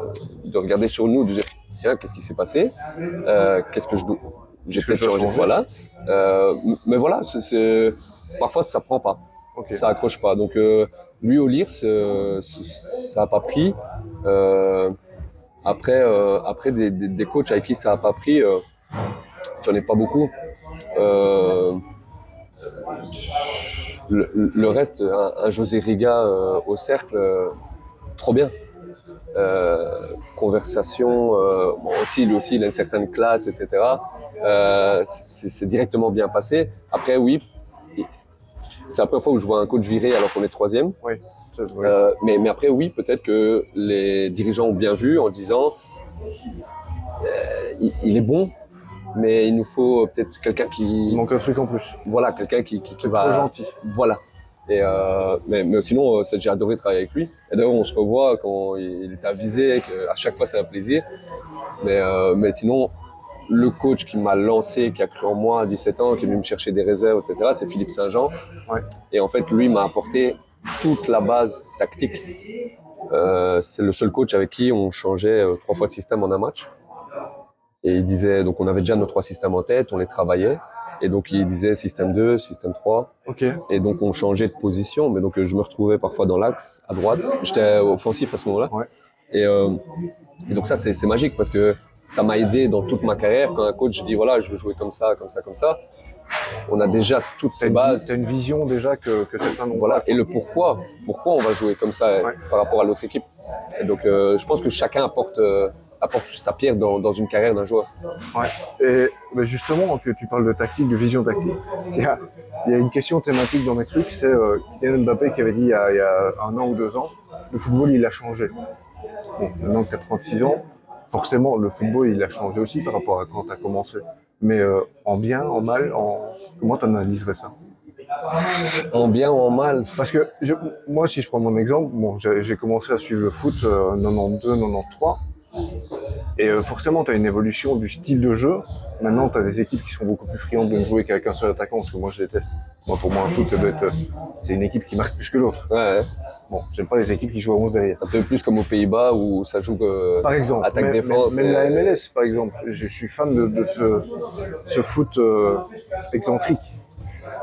regarder sur nous, de dire tiens, qu'est-ce qui s'est passé, qu'est-ce que j'ai peut-être changé, voilà. Mais voilà, parfois ça prend pas, okay. Ça accroche pas. Donc lui au Lirs, ça a pas pris. Après des coachs avec qui ça a pas pris, j'en ai pas beaucoup. le reste, un José Riga au cercle, trop bien. Conversation, bon, aussi, lui aussi, il a une certaine classe, etc. C'est directement bien passé. Après, oui, c'est la première fois où je vois un coach virer alors qu'on est troisième. Oui. Oui. Mais après, oui, peut-être que les dirigeants ont bien vu en disant il est bon, mais il nous faut peut-être quelqu'un Il qui. manque un truc en plus. Voilà, quelqu'un qui C'est va. trop gentil. Voilà. Mais sinon, j'ai adoré travailler avec lui. Et d'ailleurs, on se revoit quand il est avisé, à chaque fois, c'est un plaisir. Mais sinon, le coach qui m'a lancé, qui a cru en moi à 17 ans, qui est venu me chercher des réserves, etc., c'est Philippe Saint-Jean. Ouais. Et en fait, lui m'a apporté toute la base tactique. C'est le seul coach avec qui on changeait 3 fois de système en un match. Et il disait, donc on avait déjà nos 3 systèmes en tête, on les travaillait. Et donc il disait système 2, système 3. Ok. Et donc on changeait de position. Mais donc je me retrouvais parfois dans l'axe, à droite. J'étais offensif à ce moment-là. Ouais. Et donc ça, c'est magique parce que ça m'a aidé dans toute ma carrière. Quand un coach dit, voilà, je veux jouer comme ça, comme ça, comme ça, on a déjà toutes ces bases. T'as une vision déjà que certains n'ont Voilà. pas. Et le pourquoi on va jouer comme ça par rapport à l'autre équipe. Et donc je pense que chacun apporte sa pierre dans une carrière d'un joueur. Ouais. Et mais justement, que tu parles de tactique, de vision tactique, il y a une question thématique dans mes trucs, c'est Kylian Mbappé qui avait dit il y a 1 an ou 2 ans, le football il a changé. Bon, maintenant que tu as 36 ans, forcément le football il a changé aussi par rapport à quand tu as commencé. Mais en bien, en mal, comment tu analyserais ça? En bien ou en mal? Parce que moi, si je prends mon exemple, bon, j'ai commencé à suivre le foot 92-93. Et forcément, tu as une évolution du style de jeu. Maintenant, tu as des équipes qui sont beaucoup plus friandes de ne jouer qu'avec un seul attaquant, parce que moi, je déteste. Moi, pour moi, un foot, c'est une équipe qui marque plus que l'autre. Ouais. Bon, j'aime pas les équipes qui jouent à 11 derrière. Un peu plus comme aux Pays-Bas où ça joue Par exemple, attaque-défense. Même la MLS, par exemple. Je suis fan de ce foot excentrique.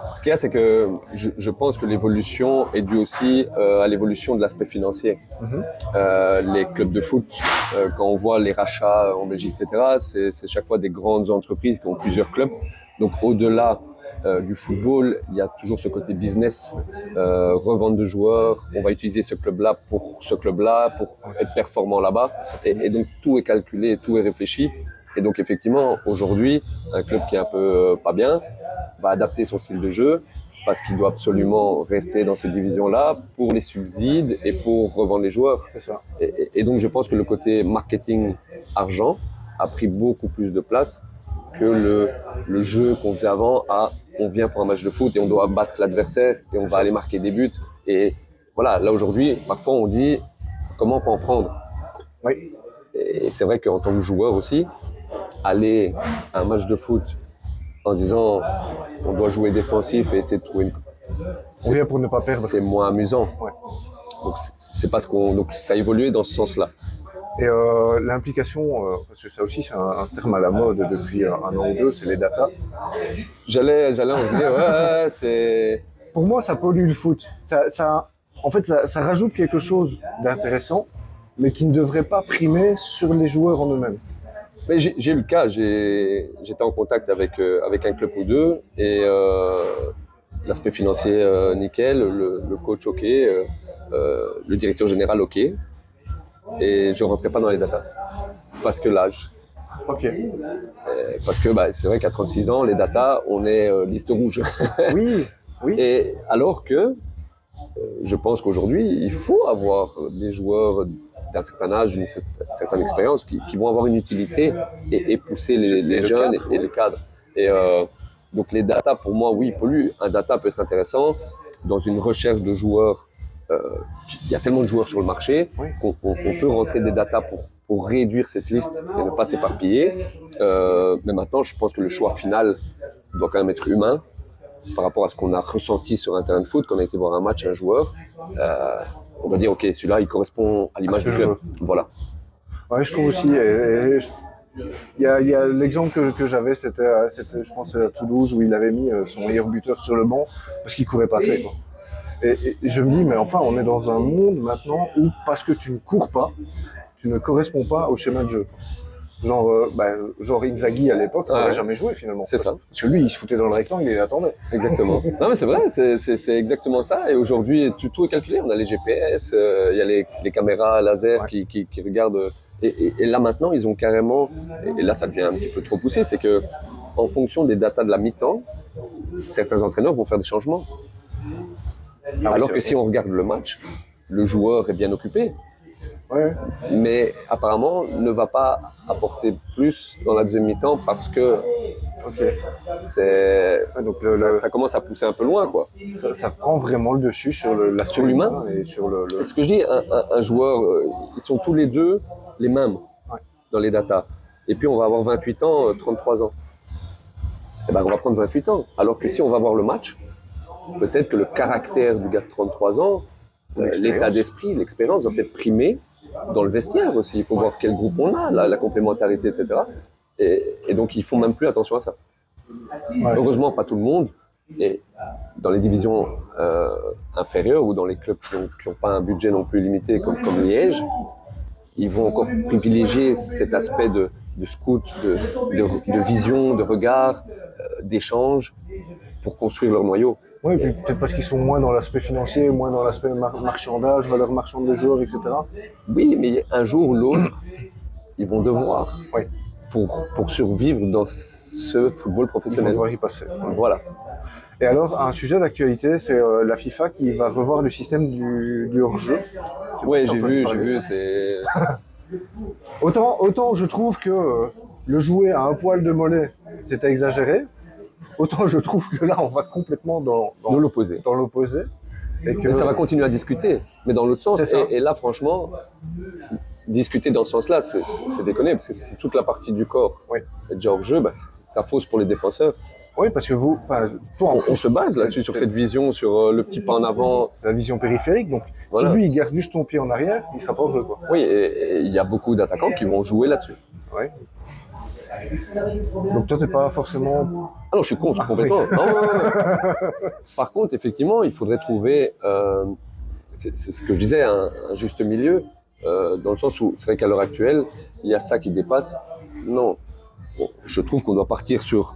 Ce qu'il y a, c'est que je pense que l'évolution est due aussi à l'évolution de l'aspect financier. Les clubs de foot, quand on voit les rachats en Belgique, etc., c'est chaque fois des grandes entreprises qui ont plusieurs clubs. Donc au-delà du football, il y a toujours ce côté business, revente de joueurs. On va utiliser ce club-là pour ce club-là, pour être performant là-bas. Et donc tout est calculé, tout est réfléchi. Et donc effectivement, aujourd'hui, un club qui est un peu pas bien va adapter son style de jeu parce qu'il doit absolument rester dans cette division-là pour les subsides et pour revendre les joueurs. C'est ça. Et donc je pense que le côté marketing argent a pris beaucoup plus de place que le jeu qu'on faisait avant à on vient pour un match de foot et on doit battre l'adversaire et on va aller marquer des buts. Et voilà, là aujourd'hui, parfois on dit comment on peut en prendre. Oui. Et c'est vrai qu'en tant que joueur aussi, aller à un match de foot en disant on doit jouer défensif et essayer de trouver une. On vient pour ne pas perdre. C'est moins amusant. Ouais. Donc c'est pas ce qu'on. Donc ça a évolué dans ce sens-là. Et l'implication, parce que ça aussi c'est un terme à la mode depuis 1 an ou 2, c'est les data. J'allais en dire ouais, c'est. Pour moi, ça pollue le foot. En fait, ça rajoute quelque chose d'intéressant, mais qui ne devrait pas primer sur les joueurs en eux-mêmes. Mais j'ai eu le cas, j'étais en contact avec un club ou deux et l'aspect financier nickel, le coach ok, le directeur général ok, et je rentrais pas dans les datas parce que l'âge. Ok. Parce que c'est vrai qu'à 36 ans, les datas, on est liste rouge. Oui, oui. Et alors que je pense qu'aujourd'hui, il faut avoir des joueurs d'un certain âge, d'une certaine expérience, qui vont avoir une utilité et pousser les jeunes et le cadre. Et donc les datas, pour moi, oui, polluent. Un data peut être intéressant dans une recherche de joueurs. Il y a tellement de joueurs sur le marché qu'on peut rentrer des datas pour réduire cette liste et ne pas s'éparpiller. Mais maintenant, je pense que le choix final doit quand même être humain par rapport à ce qu'on a ressenti sur un terrain de foot, quand on a été voir un match, un joueur. On va dire, ok, celui-là, il correspond à l'image du club. Voilà. Ouais, je trouve aussi. Il y a l'exemple que j'avais, c'était, je pense, à Toulouse, où il avait mis son meilleur buteur sur le banc parce qu'il courait pas assez, quoi. Et je me dis, mais enfin, on est dans un monde maintenant où, parce que tu ne cours pas, tu ne corresponds pas au schéma de jeu. Genre Inzaghi à l'époque, il Ouais. n'aurait jamais joué finalement. C'est ça. Parce que lui, il se foutait dans le rectangle et il attendait. Exactement. Non mais c'est vrai, c'est exactement ça. Et aujourd'hui, tout est calculé. On a les GPS, il y a les caméras laser Ouais. qui regardent. Et là maintenant, ils ont carrément. Et là, ça devient un petit peu trop poussé. C'est que en fonction des datas de la mi-temps, certains entraîneurs vont faire des changements. Ah oui, Alors c'est que vrai. si on regarde le match, le joueur est bien occupé, Ouais. mais apparemment ne va pas apporter plus dans la deuxième mi-temps parce que Ok. c'est Ouais, donc ça commence à pousser un peu loin, quoi. ça prend vraiment le dessus sur l'aspect Sur l'humain. et sur le... Ce que je dis, un joueur, ils sont tous les deux les mêmes Ouais. dans les datas. Et puis on va avoir 28 ans, 33 ans. Et ben on va prendre 28 ans. Alors que si on va voir le match, peut-être que le caractère du gars de 33 ans, L'expérience. l'état d'esprit, l'expérience doit peut-être primer dans le vestiaire aussi. Il faut voir quel groupe on a, la complémentarité, etc. Et donc ils font même plus attention à ça. Ouais. Heureusement, pas tout le monde. Et dans les divisions inférieures ou dans les clubs qui n'ont pas un budget non plus limité comme Liège, ils vont encore privilégier cet aspect de scout, de vision, de regard, d'échange pour construire leur noyau. Oui, puis peut-être parce qu'ils sont moins dans l'aspect financier, moins dans l'aspect marchandage, valeur marchande des joueurs, etc. Oui, mais un jour ou l'autre, ils vont devoir Oui. pour survivre dans ce football Ils vont professionnel. devoir y passer. Voilà. Et alors, un sujet d'actualité, c'est la FIFA qui va revoir le système du hors-jeu. Ouais, Ça, on j'ai peut vu, parler de ça. c'est... Autant je trouve que le jouer à un poil de mollet, c'était exagéré. Autant je trouve que là, on va complètement de l'opposé. dans l'opposé. Et que Mais ça va continuer à discuter, mais dans l'autre sens. C'est ça. Et là, franchement, discuter dans ce sens-là, c'est déconné, parce que si toute la partie du corps Oui. est déjà hors jeu, bah, ça fausse pour les défenseur. Oui, parce que vous, toi, On se base là-dessus, sur cette vision, sur le petit pas en avant. c'est la vision périphérique. Donc, Voilà. si lui, il garde juste ton pied en arrière, il sera pas hors jeu, quoi. Oui, et il y a beaucoup d'attaquants qui vont jouer là-dessus. Ouais. Donc toi, t'es pas forcément... Ah non, je suis contre complètement. Non, non. Par contre, effectivement, il faudrait trouver, c'est ce que je disais, un juste milieu, dans le sens où c'est vrai qu'à l'heure actuelle, il y a ça qui dépasse. Non, bon, je trouve qu'on doit partir sur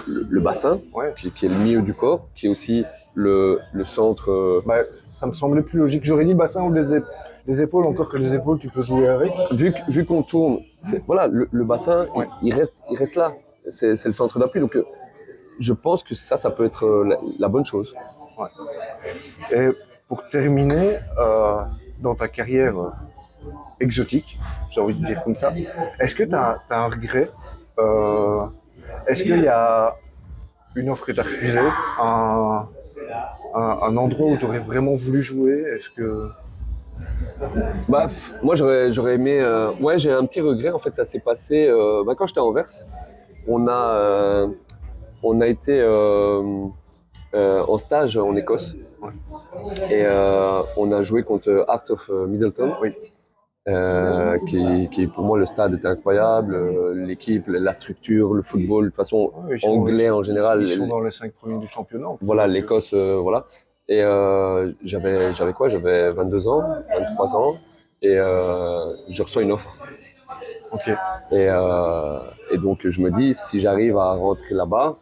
le bassin, Ouais. qui est le milieu du corps, qui est aussi le centre. Ça me semblait plus logique. J'aurais dit bassin ou les épaules, encore que les épaules, tu peux jouer avec. Vu qu'on tourne, voilà, le bassin, Ouais. il reste là. C'est le centre d'appui. Donc, je pense que ça peut être la bonne chose. Et pour terminer, dans ta carrière exotique, j'ai envie de dire comme ça, est-ce que tu as un regret Est-ce qu'il y a une offre que tu as refusée, un endroit où tu aurais vraiment voulu jouer? Est-ce que... Bah, moi, j'aurais aimé. Ouais, j'ai un petit regret. En fait, ça s'est passé quand j'étais à Anvers. On a été en stage en Écosse. Ouais. Et on a joué contre Hearts of Middleton. Oui. Qui pour moi, le stade était incroyable. L'équipe, la structure, le football, de toute façon, Ouais, ils sont- anglais en général. Ils sont dans les 5 premiers du championnat. Voilà, l'Écosse, voilà. Et j'avais quoi? J'avais 22 ans, 23 ans, et je reçois une offre. Ok. Et donc je me dis, si j'arrive à rentrer là-bas,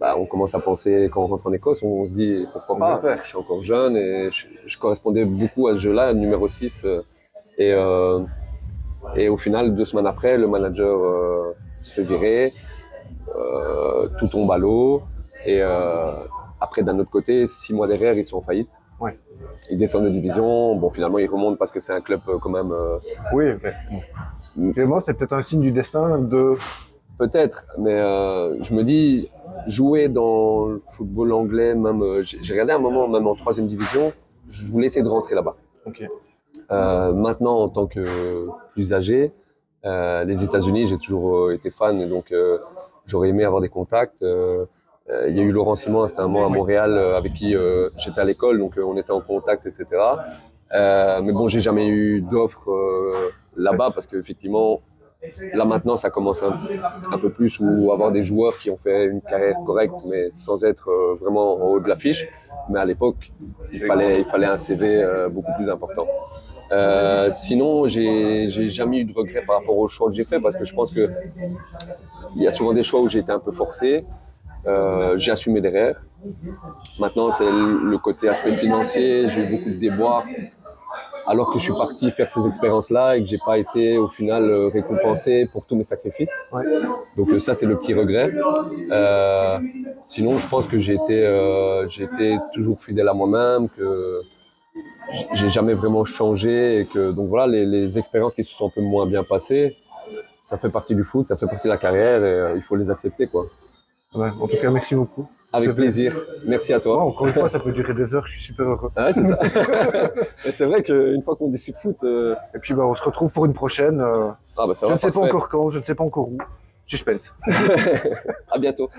bah, on commence à penser, quand on rentre en Écosse, on se dit pourquoi pas. Angleterre. Je suis encore jeune et je correspondais beaucoup à ce jeu-là, numéro 6. Et au final, 2 semaines après, le manager se fait virer, tout tombe à l'eau. Et après, d'un autre côté, 6 mois derrière, ils sont en faillite. Ouais. Ils descendent de division. Bon, finalement, ils remontent parce que c'est un club quand même. Oui, mais vraiment, c'est peut-être un signe du destin de... Peut-être, mais je me dis, jouer dans le football anglais, même, j'ai regardé un moment, même en 3e division, je voulais essayer de rentrer là-bas. Ok. Maintenant, en tant que plus âgé, les États-Unis, j'ai toujours été fan, et donc j'aurais aimé avoir des contacts. Il y a eu Laurent Simon, c'était un moment à Montréal, avec qui j'étais à l'école, donc on était en contact, etc. Mais bon, j'ai jamais eu d'offre là-bas parce qu'effectivement, là maintenant, ça commence un peu plus où avoir des joueurs qui ont fait une carrière correcte, mais sans être vraiment en haut de l'affiche. Mais à l'époque, il fallait un CV beaucoup plus important. Sinon, j'ai jamais eu de regrets par rapport au choix que j'ai fait parce que je pense que il y a souvent des choix où j'ai été un peu forcé. J'ai assumé derrière. Maintenant, c'est le côté aspect financier. J'ai eu beaucoup de déboires alors que je suis parti faire ces expériences-là et que j'ai pas été au final récompensé pour tous mes sacrifices. Ouais. Donc ça, c'est le petit regret. Euh, Sinon, je pense que j'ai été toujours fidèle à moi-même, que j'ai jamais vraiment changé et que donc voilà, les expériences qui se sont un peu moins bien passées, ça fait partie du foot, ça fait partie de la carrière et il faut les accepter quoi. Ouais, en tout cas, merci beaucoup. Avec plaisir. Merci à Ouais, toi. encore une fois, ça peut durer des heures, je suis super heureux. Ah ouais, c'est ça. Et c'est vrai qu'une fois qu'on discute foot, Et puis bah, on se retrouve pour une prochaine. ah bah ça Je va, ne sais pas parfait. encore quand, je ne sais pas encore où. Suspense. À bientôt.